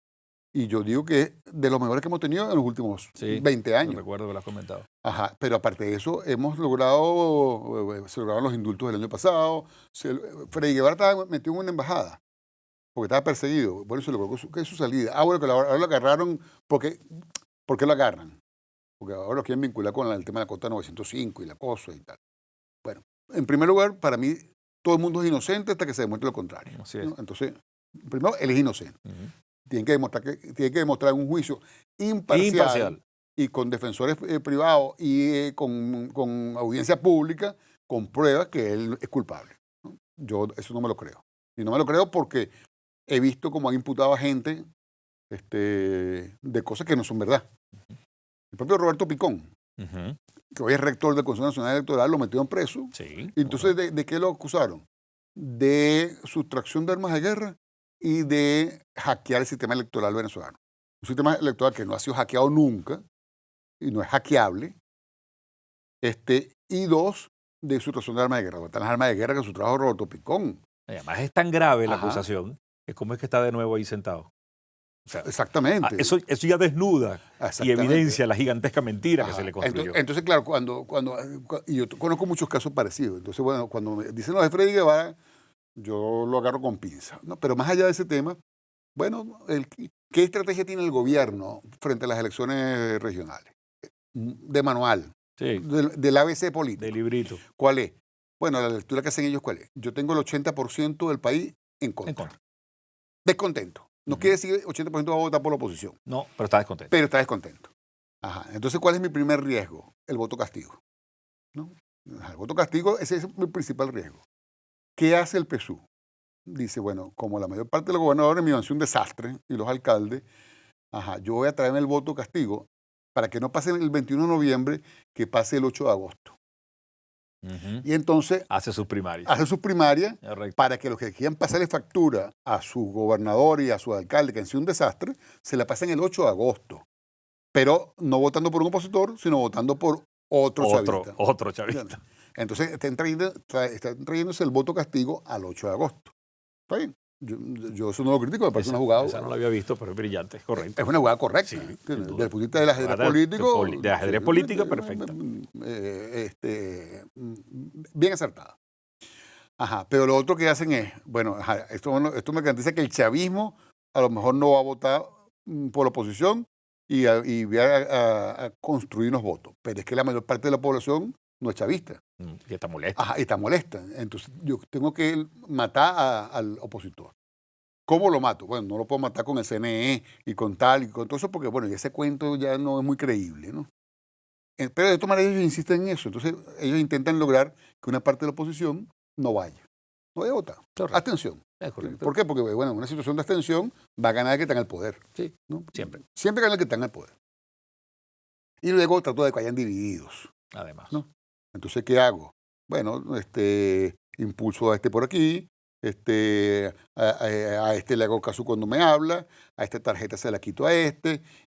B: Y yo digo que es de los mejores que hemos tenido en los últimos 20 años.
C: Recuerdo que lo has comentado.
B: Ajá, pero aparte de eso, hemos logrado, se lograron los indultos del año pasado. Freddy Guevara estaba metido en una embajada porque estaba perseguido. Bueno, se logró su salida. Bueno, que ahora lo agarraron. ¿Por qué lo agarran? Porque ahora lo quieren vincular con el tema de la Cota 905 y la cosa y tal. Bueno, en primer lugar, para mí, todo el mundo es inocente hasta que se demuestre lo contrario.
C: Así es.
B: ¿No? Entonces, primero, él es inocente. Tiene que demostrar un juicio imparcial y con defensores privados y con audiencia pública, con pruebas que él es culpable, ¿no? Yo eso no me lo creo. Y no me lo creo porque he visto cómo han imputado a gente de cosas que no son verdad. El propio Roberto Picón, que hoy es rector del Consejo Nacional Electoral, lo metieron preso.
C: Sí,
B: y entonces, ¿de qué lo acusaron? De sustracción de armas de guerra y de hackear el sistema electoral venezolano. Un sistema electoral que no ha sido hackeado nunca y no es hackeable. Y dos, de sustracción de armas de guerra. ¿Dónde están las armas de guerra que sustrajo Roberto Picón?
C: Además es tan grave la acusación que cómo es que está de nuevo ahí sentado. O sea,
B: exactamente.
C: Eso ya desnuda y evidencia la gigantesca mentira que se le construyó.
B: Entonces, claro, y yo conozco muchos casos parecidos. Entonces, bueno, cuando me dicen los de Freddy Guevara, yo lo agarro con pinza, ¿no? Pero más allá de ese tema, bueno, ¿qué estrategia tiene el gobierno frente a las elecciones regionales? De manual, del ABC político.
C: De librito.
B: ¿Cuál es? Bueno, la lectura que hacen ellos, ¿cuál es? Yo tengo el 80% del país en contra. Descontento. No quiere decir que el 80% va a votar por la oposición.
C: No, pero está descontento.
B: Pero está descontento. Ajá. Entonces, ¿cuál es mi primer riesgo? El voto castigo, ¿no? El voto castigo, ese es mi principal riesgo. ¿Qué hace el PSUV? Dice, bueno, como la mayor parte de los gobernadores me iban a ser un desastre y los alcaldes, yo voy a traerme el voto castigo para que no pase el 21 de noviembre, que pase el 8 de agosto. Y entonces
C: hace sus primarias.
B: Para que los que quieran pasarle factura a su gobernador y a su alcalde, que han sido un desastre, se la pasen el 8 de agosto. Pero no votando por un opositor, sino votando por otro chavista.
C: Otro chavista.
B: Entonces están trayéndose el voto castigo al 8 de agosto. ¿Está bien? Yo eso no lo critico, me parece una jugada.
C: Esa no la había visto, pero es brillante, es correcto.
B: Es una jugada correcta. Sí, desde el punto de vista del ajedrez político.
C: De ajedrez político, perfecta.
B: Bien acertada. Pero lo otro que hacen es, bueno, esto me garantiza que el chavismo a lo mejor no va a votar por la oposición y va a construir unos votos. Pero es que la mayor parte de la población no es chavista.
C: Y está molesta.
B: Y está molesta. Entonces yo tengo que matar al opositor. ¿Cómo lo mato? Bueno, no lo puedo matar con el CNE y con tal y con todo eso porque, bueno, ese cuento ya no es muy creíble, ¿no? Pero de todas maneras ellos insisten en eso. Entonces ellos intentan lograr que una parte de la oposición no vaya a votar. Correcto. Abstención. ¿Por qué? Porque, bueno, en una situación de abstención va a ganar el que está en el poder.
C: Sí,
B: ¿no?
C: Siempre.
B: Siempre gana el que está en el poder. Y luego trato de que hayan divididos.
C: Además.
B: ¿No? Entonces, ¿qué hago? Bueno, impulso a por aquí, a le hago caso cuando me habla, a esta tarjeta se la quito a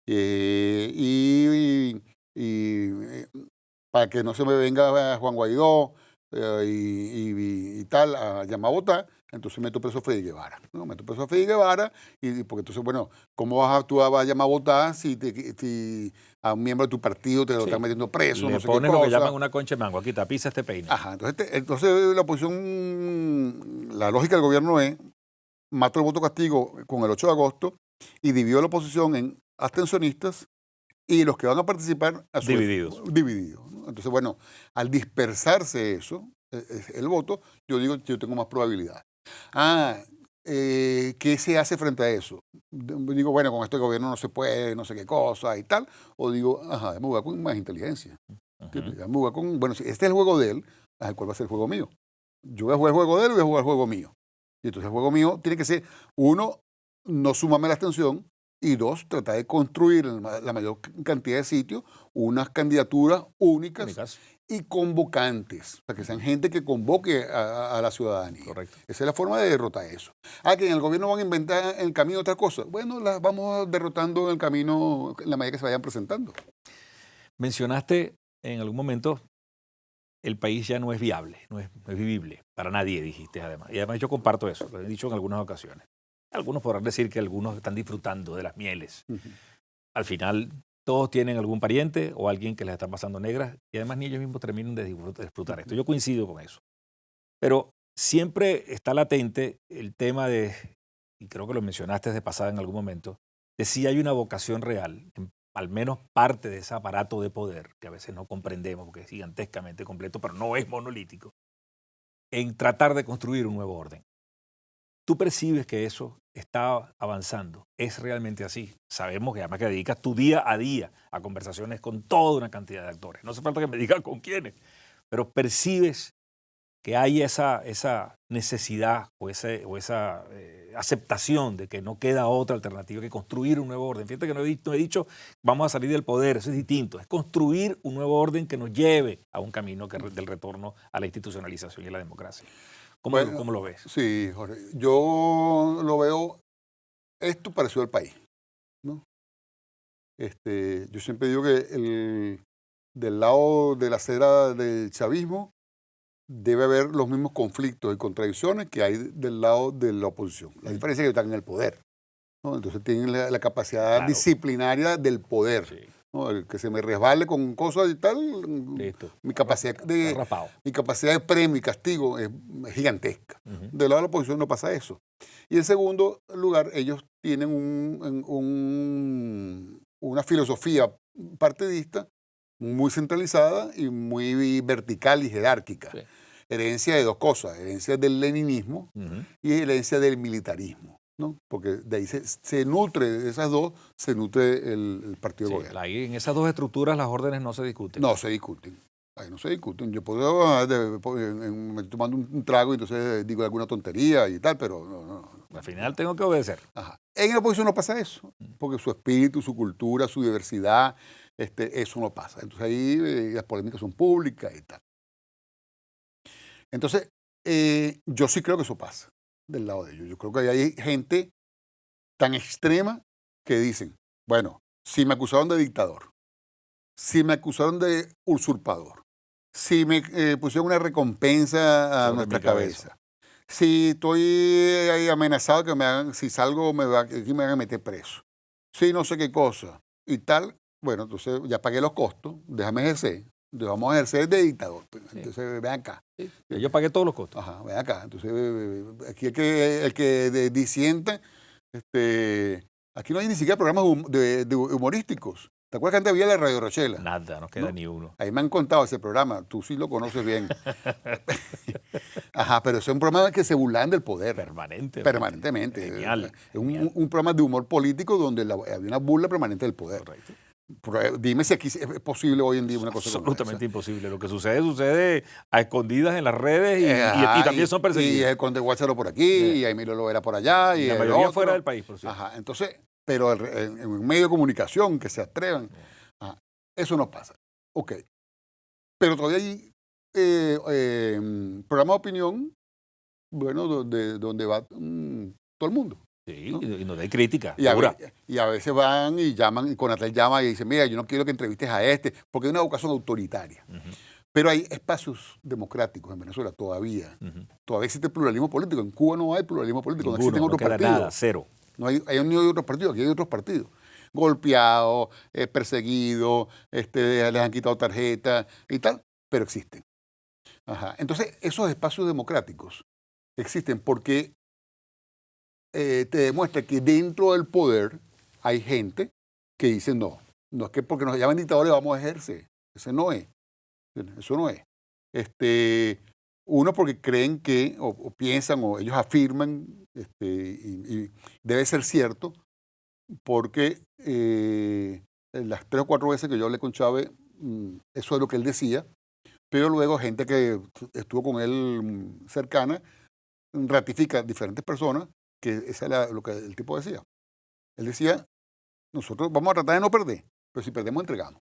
B: y para que no se me venga Juan Guaidó y tal a llamar a votar, entonces meto preso a Freddy Guevara, ¿no? Meto preso a Freddy Guevara porque entonces, bueno, ¿cómo vas a llamar a votar si a un miembro de tu partido te lo están metiendo preso?
C: Le ponen lo que llaman una concha de mango, aquí tapiza este peine.
B: Entonces la oposición, la lógica del gobierno es, mato el voto castigo con el 8 de agosto y dividió la oposición en abstencionistas y los que van a participar a su
C: divididos.
B: ¿No? Entonces, bueno, al dispersarse eso, el voto, yo digo que yo tengo más probabilidad. ¿qué se hace frente a eso? Digo, bueno, con este gobierno no se puede, no sé qué cosa y tal. O digo, ajá, me voy a con más inteligencia. Me voy a con, bueno, si este es el juego de él, ¿cuál va a ser el juego mío? Yo voy a jugar el juego de él y voy a jugar el juego mío. Y entonces el juego mío tiene que ser, uno, no sumarme la abstención, y dos, tratar de construir en la mayor cantidad de sitios unas candidaturas únicas y convocantes, para que sean gente que convoque a la ciudadanía.
C: Correcto.
B: Esa es la forma de derrotar eso. Que en el gobierno van a inventar en el camino otra cosa. Bueno, las vamos derrotando en el camino en la medida que se vayan presentando.
C: Mencionaste en algún momento el país ya no es viable, no es vivible para nadie, dijiste además. Y además yo comparto eso, lo he dicho en algunas ocasiones. Algunos podrán decir que algunos están disfrutando de las mieles. Al final todos tienen algún pariente o alguien que les está pasando negras y además ni ellos mismos terminan de disfrutar esto. Yo coincido con eso. Pero siempre está latente el tema de, y creo que lo mencionaste de pasada en algún momento, de si hay una vocación real, al menos parte de ese aparato de poder, que a veces no comprendemos porque es gigantescamente completo, pero no es monolítico, en tratar de construir un nuevo orden. ¿Tú percibes que eso está avanzando? ¿Es realmente así? Sabemos que además que dedicas tu día a día a conversaciones con toda una cantidad de actores. No hace falta que me digas con quiénes, pero percibes que hay esa necesidad o esa aceptación de que no queda otra alternativa que construir un nuevo orden. Fíjate que no he dicho vamos a salir del poder, eso es distinto. Es construir un nuevo orden que nos lleve a un camino del retorno a la institucionalización y a la democracia. ¿Cómo lo ves?
B: Sí, Jorge. Yo lo veo, esto pareció el país, ¿no? Yo siempre digo que del lado de la acera del chavismo debe haber los mismos conflictos y contradicciones que hay del lado de la oposición. La diferencia es que están en el poder, ¿no? Entonces tienen la capacidad disciplinaria del poder. Sí. ¿No? El que se me resbale con cosas y tal, listo. Mi capacidad de premio y castigo es gigantesca. Del lado de la oposición no pasa eso. Y en segundo lugar, ellos tienen una filosofía partidista muy centralizada y muy vertical y jerárquica. Sí. Herencia de dos cosas, herencia del leninismo y herencia del militarismo, ¿no? Porque de ahí se nutre, de esas dos, se nutre el partido de gobierno.
C: Ahí en esas dos estructuras las órdenes no se discuten.
B: No se discuten. Ahí no se discuten. Yo puedo me estoy tomando un trago y entonces digo alguna tontería y tal, pero no.
C: Al final tengo que obedecer.
B: Ajá. En la oposición no pasa eso, porque su espíritu, su cultura, su diversidad, eso no pasa. Entonces ahí las polémicas son públicas y tal. Entonces, yo sí creo que eso pasa del lado de ellos. Yo creo que hay gente tan extrema que dicen, bueno, si me acusaron de dictador, si me acusaron de usurpador, si me pusieron una recompensa a nuestra cabeza, si estoy ahí amenazado que si salgo aquí me van a meter preso, si no sé qué cosa y tal, bueno, entonces ya pagué los costos, déjame ejercer. Entonces vamos a ejercer de dictador. Entonces, ven acá.
C: Sí. Yo pagué todos los costos.
B: Ajá, ven acá. Entonces, aquí el que disiente, aquí no hay ni siquiera programas de humorísticos. ¿Te acuerdas que antes había la Radio Rochela?
C: Nada, no queda ni uno.
B: Ahí me han contado ese programa, tú sí lo conoces bien. Ajá, pero es un programa que se burlan del poder. Permanentemente.
C: Genial.
B: Es un programa de humor político donde había una burla permanente del poder. Correcto. Dime si aquí es posible hoy en día una cosa
C: absolutamente imposible. Lo que sucede a escondidas en las redes y también son perseguidos.
B: Y el Conde Guácharo por aquí, y Emilio Lovera por allá.
C: Y la mayoría fuera del país, por cierto.
B: Ajá, entonces, pero en un medio de comunicación que se atrevan, eso no pasa. Ok. Pero todavía hay programas de opinión, bueno, donde va todo el mundo.
C: Sí, ¿no? Y donde hay crítica.
B: Y a veces van y llaman, y Conatel llama y dice, mira, yo no quiero que entrevistes a porque hay una vocación autoritaria. Pero hay espacios democráticos en Venezuela todavía. Todavía existe pluralismo político. En Cuba no hay pluralismo político,
C: ninguno,
B: no existen otros partidos.
C: Nada, cero.
B: No hay otros partidos, aquí hay otros partidos. Golpeados, perseguidos, les han quitado tarjetas y tal, pero existen. Ajá. Entonces, esos espacios democráticos existen porque te demuestra que dentro del poder hay gente que dice no es que porque nos llaman dictadores vamos a ejercer. Eso no es. Uno porque creen que, o piensan, o ellos afirman y debe ser cierto, porque las 3 o 4 veces que yo hablé con Chávez, eso es lo que él decía, pero luego gente que estuvo con él cercana ratifica diferentes personas que eso era lo que el tipo decía. Él decía, nosotros vamos a tratar de no perder, pero si perdemos, entregamos.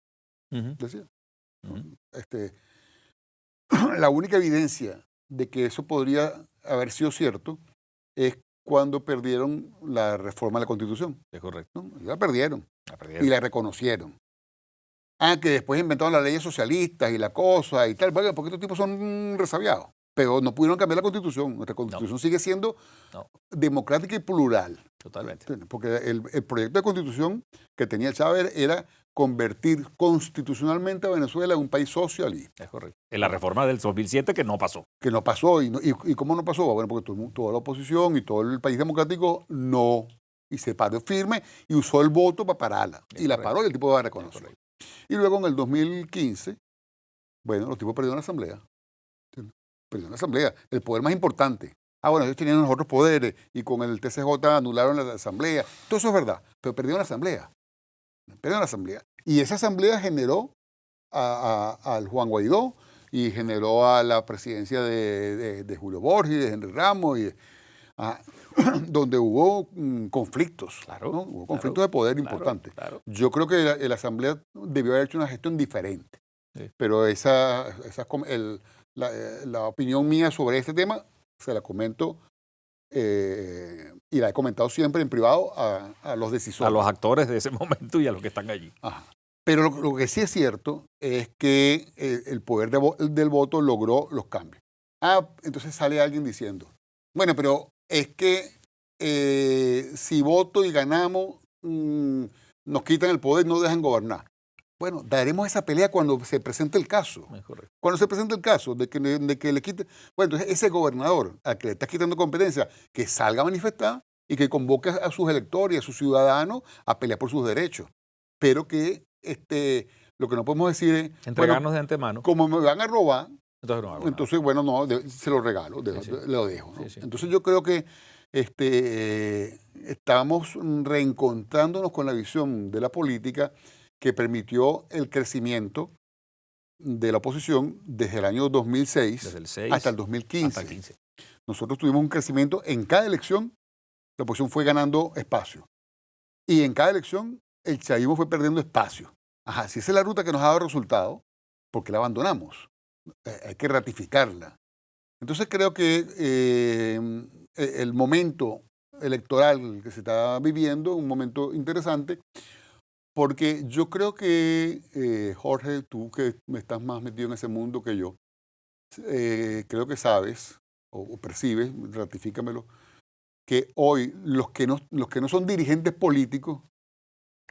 B: Decía. La única evidencia de que eso podría haber sido cierto es cuando perdieron la reforma de la Constitución.
C: Es correcto.
B: ¿No? La perdieron. Y la reconocieron. Que después inventaron las leyes socialistas y la cosa y tal, porque estos tipos son resabiados. Pero no pudieron cambiar la Constitución. Nuestra Constitución sigue siendo democrática y plural.
C: Totalmente.
B: Porque el proyecto de Constitución que tenía Chávez era convertir constitucionalmente a Venezuela en un país socialista.
C: Es correcto. En la reforma del 2007 que no pasó.
B: Que no pasó. ¿Y cómo no pasó? Bueno, porque toda la oposición y todo el país democrático no. Y se paró firme y usó el voto para pararla. Y la paró y el tipo va a reconocer. Y luego en el 2015, bueno, los tipos perdieron la asamblea. Perdieron la asamblea, el poder más importante. Bueno, ellos tenían los otros poderes y con el TCJ anularon la asamblea. Todo eso es verdad, pero perdieron la asamblea. Perdieron la asamblea. Y esa asamblea generó al Juan Guaidó y generó a la presidencia de Julio Borges, de Henry Ramos, donde hubo conflictos.
C: Claro,
B: ¿no? Hubo conflictos de poder importantes.
C: Claro.
B: Yo creo que la asamblea debió haber hecho una gestión diferente. Sí. Pero la opinión mía sobre este tema se la comento y la he comentado siempre en privado a los decisores.
C: A los actores de ese momento y a los que están allí.
B: Ajá. Pero lo que sí es cierto es que el poder del voto logró los cambios. Entonces sale alguien diciendo, bueno, pero es que si voto y ganamos, nos quitan el poder y no dejan gobernar. Bueno, daremos esa pelea cuando se presente el caso. Cuando se presente el caso de que le quite. Bueno, entonces ese gobernador al que le está quitando competencia, que salga a manifestar y que convoque a sus electores y a sus ciudadanos a pelear por sus derechos. Pero que lo que no podemos decir es.
C: Entregarnos de antemano.
B: Como me van a robar,
C: entonces
B: bueno, no, se lo regalo, lo dejo. ¿no? Sí. Entonces yo creo que estamos reencontrándonos con la visión de la política que permitió el crecimiento de la oposición desde el año 2006 hasta el 2015. Nosotros tuvimos un crecimiento en cada elección, la oposición fue ganando espacio. Y en cada elección el chavismo fue perdiendo espacio. Si esa es la ruta que nos ha dado resultado, ¿por qué la abandonamos? Hay que ratificarla. Entonces creo que el momento electoral que se está viviendo, un momento interesante, porque yo creo que, Jorge, tú que estás más metido en ese mundo que yo, creo que sabes o percibes, ratifícamelo, que hoy los que no son dirigentes políticos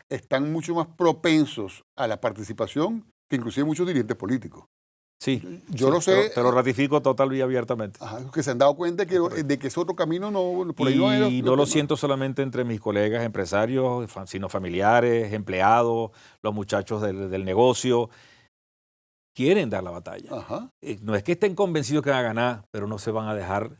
B: están mucho más propensos a la participación que inclusive muchos dirigentes políticos.
C: Sí,
B: yo lo sé.
C: Te lo ratifico total y abiertamente.
B: Que se han dado cuenta de que ese otro camino por ahí no era.
C: Y no lo siento solamente entre mis colegas empresarios, sino familiares, empleados, los muchachos del negocio. Quieren dar la batalla. No es que estén convencidos que van a ganar, pero no se van a dejar,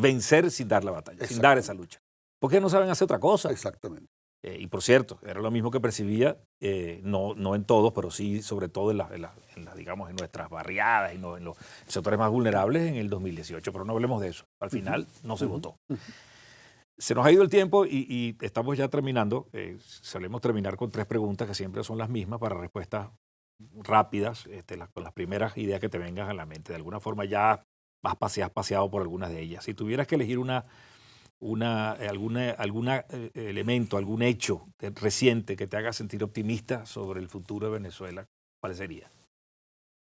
C: vencer sin dar la batalla, sin dar esa lucha. Porque no saben hacer otra cosa.
B: Exactamente.
C: Y por cierto, era lo mismo que percibía, no en todos, pero sí sobre todo en nuestras barriadas y en los sectores más vulnerables en el 2018. Pero no hablemos de eso. Al final no se votó. Se nos ha ido el tiempo y estamos ya terminando. Solemos terminar con 3 preguntas que siempre son las mismas para respuestas rápidas, con las primeras ideas que te vengan a la mente. De alguna forma ya has paseado por algunas de ellas. Si tuvieras que elegir algún elemento, algún hecho reciente que te haga sentir optimista sobre el futuro de Venezuela, ¿cuál sería?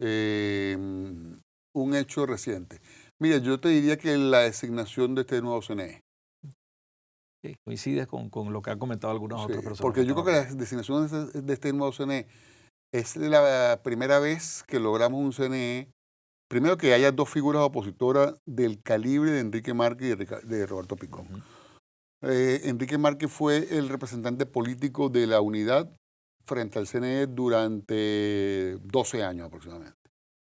B: Un hecho reciente. Mira, yo te diría que la designación de este nuevo CNE.
C: Sí, coincides con lo que han comentado algunas otras personas.
B: Porque yo creo que la designación de este nuevo CNE es la primera vez que logramos un CNE. Primero, que haya 2 figuras opositoras del calibre de Enrique Márquez y de Roberto Picón. Enrique Márquez fue el representante político de la unidad frente al CNE durante 12 años aproximadamente.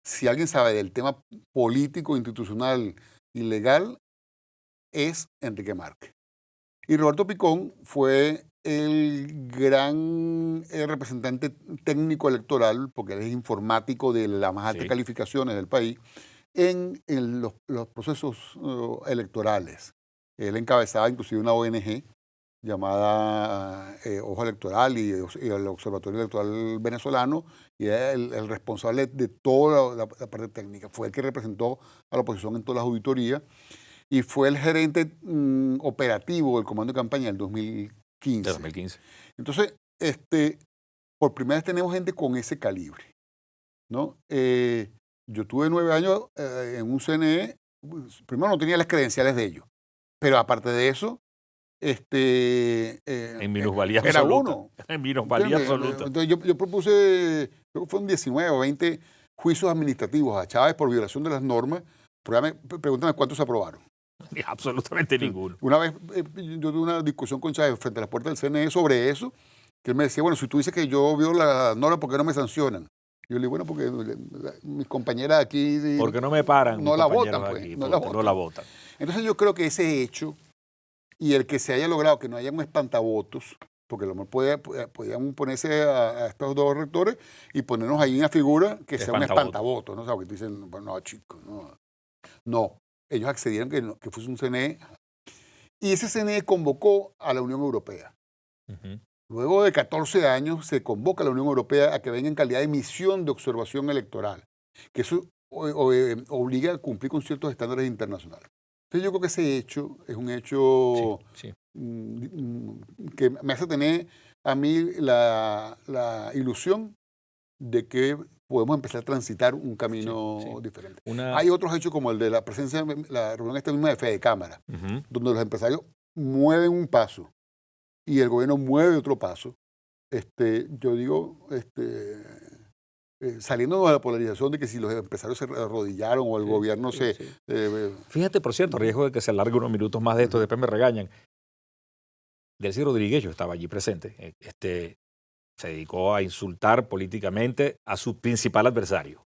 B: Si alguien sabe del tema político institucional ilegal es Enrique Márquez. Y Roberto Picón fue el gran representante técnico electoral, porque él es informático de las más altas calificaciones del país, en los procesos electorales. Él encabezaba inclusive una ONG llamada Ojo Electoral y el Observatorio Electoral Venezolano, y era el responsable de toda la parte técnica. Fue el que representó a la oposición en todas las auditorías y fue el gerente operativo del comando de campaña del 2015.
C: 2015.
B: Entonces, por primera vez tenemos gente con ese calibre, ¿no? Yo tuve 9 años en un CNE, primero no tenía las credenciales de ellos, pero aparte de eso,
C: en minusvalía
B: era
C: absoluta.
B: uno.
C: En minusvalía absoluta.
B: Entonces yo propuse, creo que fueron 19 o 20 juicios administrativos a Chávez por violación de las normas. Pregúntame cuántos se aprobaron.
C: Absolutamente ninguno.
B: Una vez yo tuve una discusión con Chávez frente a las puertas del CNE sobre eso, que él me decía, bueno, si tú dices que yo violo la norma, ¿por qué no me sancionan? Y yo le digo, bueno, porque mis compañeras aquí...
C: ¿Por qué no me paran?
B: No la votan, pues.
C: Aquí,
B: no
C: la votan.
B: Entonces yo creo que ese hecho y el que se haya logrado que no haya un espantavotos, porque a lo mejor podían ponerse a estos dos rectores y ponernos ahí una figura que sea un espantavotos, ¿no? O sea, que dicen, bueno, no, chicos, no. No, ellos accedieron que fuese un CNE y ese CNE convocó a la Unión Europea. Luego de 14 años se convoca a la Unión Europea a que venga en calidad de misión de observación electoral, que eso obliga a cumplir con ciertos estándares internacionales. Entonces yo creo que ese hecho es un hecho que me hace tener a mí la ilusión de que podemos empezar a transitar un camino diferente. Hay otros hechos como el de la presencia, la reunión misma de Fede Cámara, donde los empresarios mueven un paso y el gobierno mueve otro paso. Yo digo, saliendo de la polarización de que si los empresarios se arrodillaron o el gobierno se...
C: Fíjate, por cierto, riesgo de que se alargue unos minutos más de esto, después me regañan. Delcy Rodríguez, yo estaba allí presente, se dedicó a insultar políticamente a su principal adversario,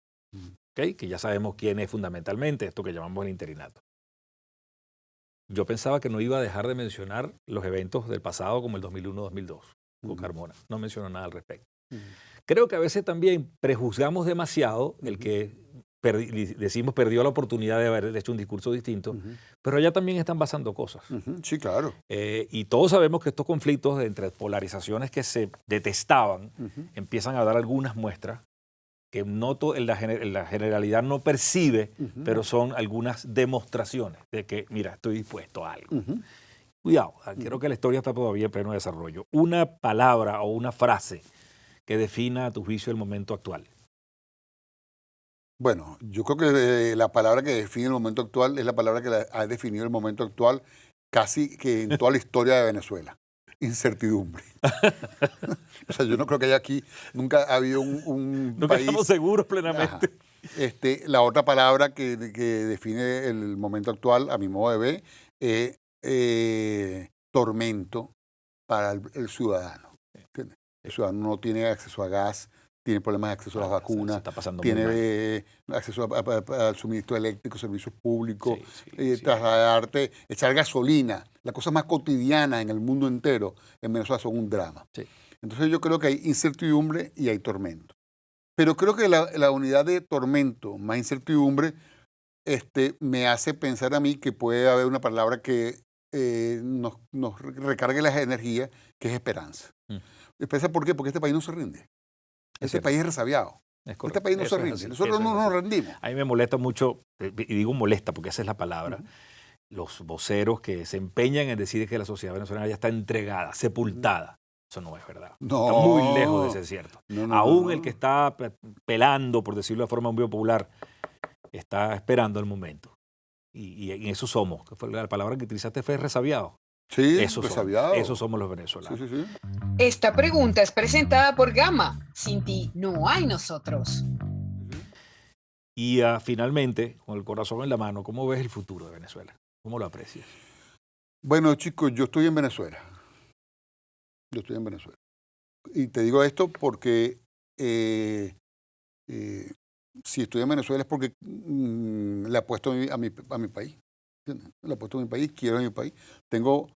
C: ¿okay? Que ya sabemos quién es fundamentalmente, esto que llamamos el interinato. Yo pensaba que no iba a dejar de mencionar los eventos del pasado como el 2001-2002 con Carmona. No mencionó nada al respecto. Creo que a veces también prejuzgamos demasiado el que decimos perdió la oportunidad de haber hecho un discurso distinto, pero allá también están pasando cosas.
B: Sí, claro.
C: Y todos sabemos que estos conflictos entre polarizaciones que se detestaban empiezan a dar algunas muestras que en la generalidad no percibe, pero son algunas demostraciones de que, mira, estoy dispuesto a algo. Cuidado, creo que la historia está todavía en pleno desarrollo. Una palabra o una frase que defina a tu juicio el momento actual.
B: Bueno, yo creo que la palabra que define el momento actual es la palabra que ha definido el momento actual casi que en toda la historia de Venezuela. Incertidumbre. O sea, yo no creo que haya aquí, nunca ha habido un
C: nunca
B: país...
C: estamos seguros plenamente.
B: La otra palabra que define el momento actual, a mi modo de ver, es tormento para el ciudadano. ¿Entiendes? El ciudadano no tiene acceso a gas, tiene problemas de acceso a las vacunas, tiene acceso al suministro eléctrico, servicios públicos, trasladarte, echar gasolina. Las cosas más cotidianas en el mundo entero en Venezuela son un drama. Entonces yo creo que hay incertidumbre y hay tormento. Pero creo que la unidad de tormento más incertidumbre me hace pensar a mí que puede haber una palabra que nos recargue las energías, que es esperanza. ¿Esperanza por qué? Porque este país no se rinde. Este país es resabiado. Este país no se rinde. Nosotros no nos rendimos.
C: A mí me molesta mucho, y digo molesta porque esa es la palabra, los voceros que se empeñan en decir que la sociedad venezolana ya está entregada, sepultada. Eso no es verdad.
B: No.
C: Está muy lejos de ser cierto. Aún el que está pelando, por decirlo de forma muy popular, está esperando el momento. Y en eso somos. La palabra que utilizaste fue resabiado.
B: Sí,
C: resabiado. Esos somos los venezolanos.
B: Sí.
A: Esta pregunta es presentada por Gama. Sin ti no hay nosotros.
C: Y finalmente, con el corazón en la mano, ¿cómo ves el futuro de Venezuela? ¿Cómo lo aprecias?
B: Bueno, chicos, yo estoy en Venezuela. Y te digo esto porque si estoy en Venezuela es porque le apuesto a mi país. Lo apuesto en mi país, quiero en mi país. Tengo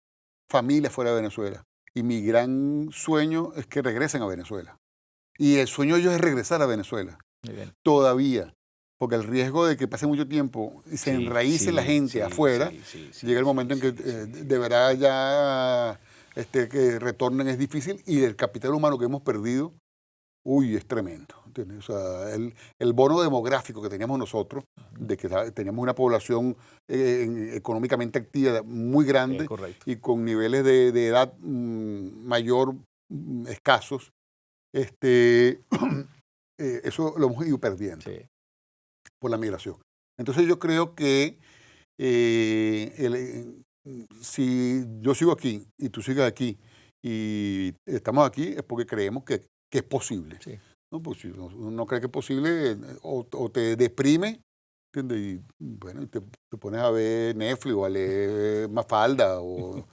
B: familia fuera de Venezuela y mi gran sueño es que regresen a Venezuela. Y el sueño de ellos es regresar a Venezuela. Todavía. Porque el riesgo de que pase mucho tiempo y se enraíce la gente afuera, llega el momento en que de verdad ya que retornen es difícil y el capital humano que hemos perdido, es tremendo. ¿Entiendes? O sea, el bono demográfico que teníamos nosotros, de que teníamos una población económicamente activa muy grande y con niveles de edad mayor escasos, eso lo hemos ido perdiendo por la migración. Entonces yo creo que si yo sigo aquí y tú sigues aquí y estamos aquí es porque creemos que es posible. ¿No? Pues si uno no cree que es posible, o te deprime, ¿entiendes? Y bueno, te pones a ver Netflix o a leer Mafalda o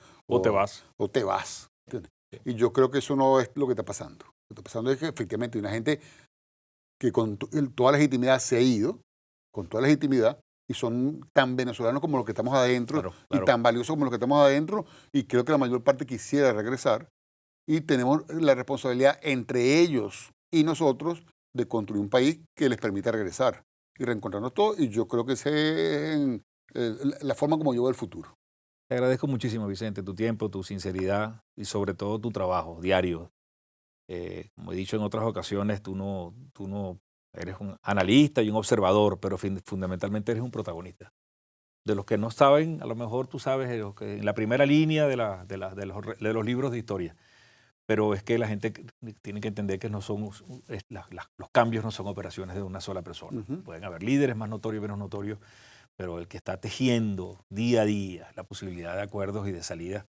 C: te vas.
B: O te vas. ¿Entiendes? Y yo creo que eso no es lo que está pasando. Lo que está pasando es que efectivamente hay una gente que con toda legitimidad se ha ido, con toda legitimidad, y son tan venezolanos como los que estamos adentro, y tan valiosos como los que estamos adentro, y creo que la mayor parte quisiera regresar, y tenemos la responsabilidad entre ellos y nosotros de construir un país que les permita regresar y reencontrarnos todos, y yo creo que esa es la forma como yo veo el futuro.
C: Te agradezco muchísimo, Vicente, tu tiempo, tu sinceridad y sobre todo tu trabajo diario. Como he dicho en otras ocasiones, tú no eres un analista y un observador, pero fundamentalmente eres un protagonista. De los que no saben, a lo mejor tú sabes en la primera línea de los libros de historia. Pero es que la gente tiene que entender que los cambios no son operaciones de una sola persona. Pueden haber líderes más notorios y menos notorios, pero el que está tejiendo día a día la posibilidad de acuerdos y de salida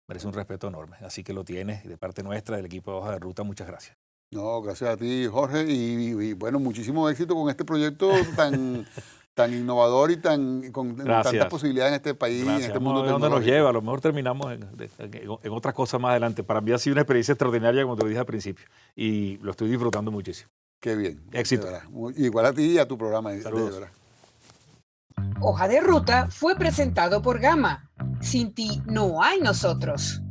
C: merece un respeto enorme. Así que lo tienes, y de parte nuestra, del equipo de Hoja de Ruta, muchas gracias.
B: No, gracias a ti, Jorge, y bueno, muchísimo éxito con este proyecto tan innovador y con tantas posibilidades en este país, en este mundo tecnológico.
C: ¿Dónde nos lleva? A lo mejor terminamos en otras cosas más adelante. Para mí ha sido una experiencia extraordinaria, como te lo dije al principio, y lo estoy disfrutando muchísimo.
B: Qué bien.
C: Éxito.
B: Igual a ti y a tu programa.
C: Saludos.
A: Hoja de Ruta fue presentado por Gama. Sin ti no hay nosotros.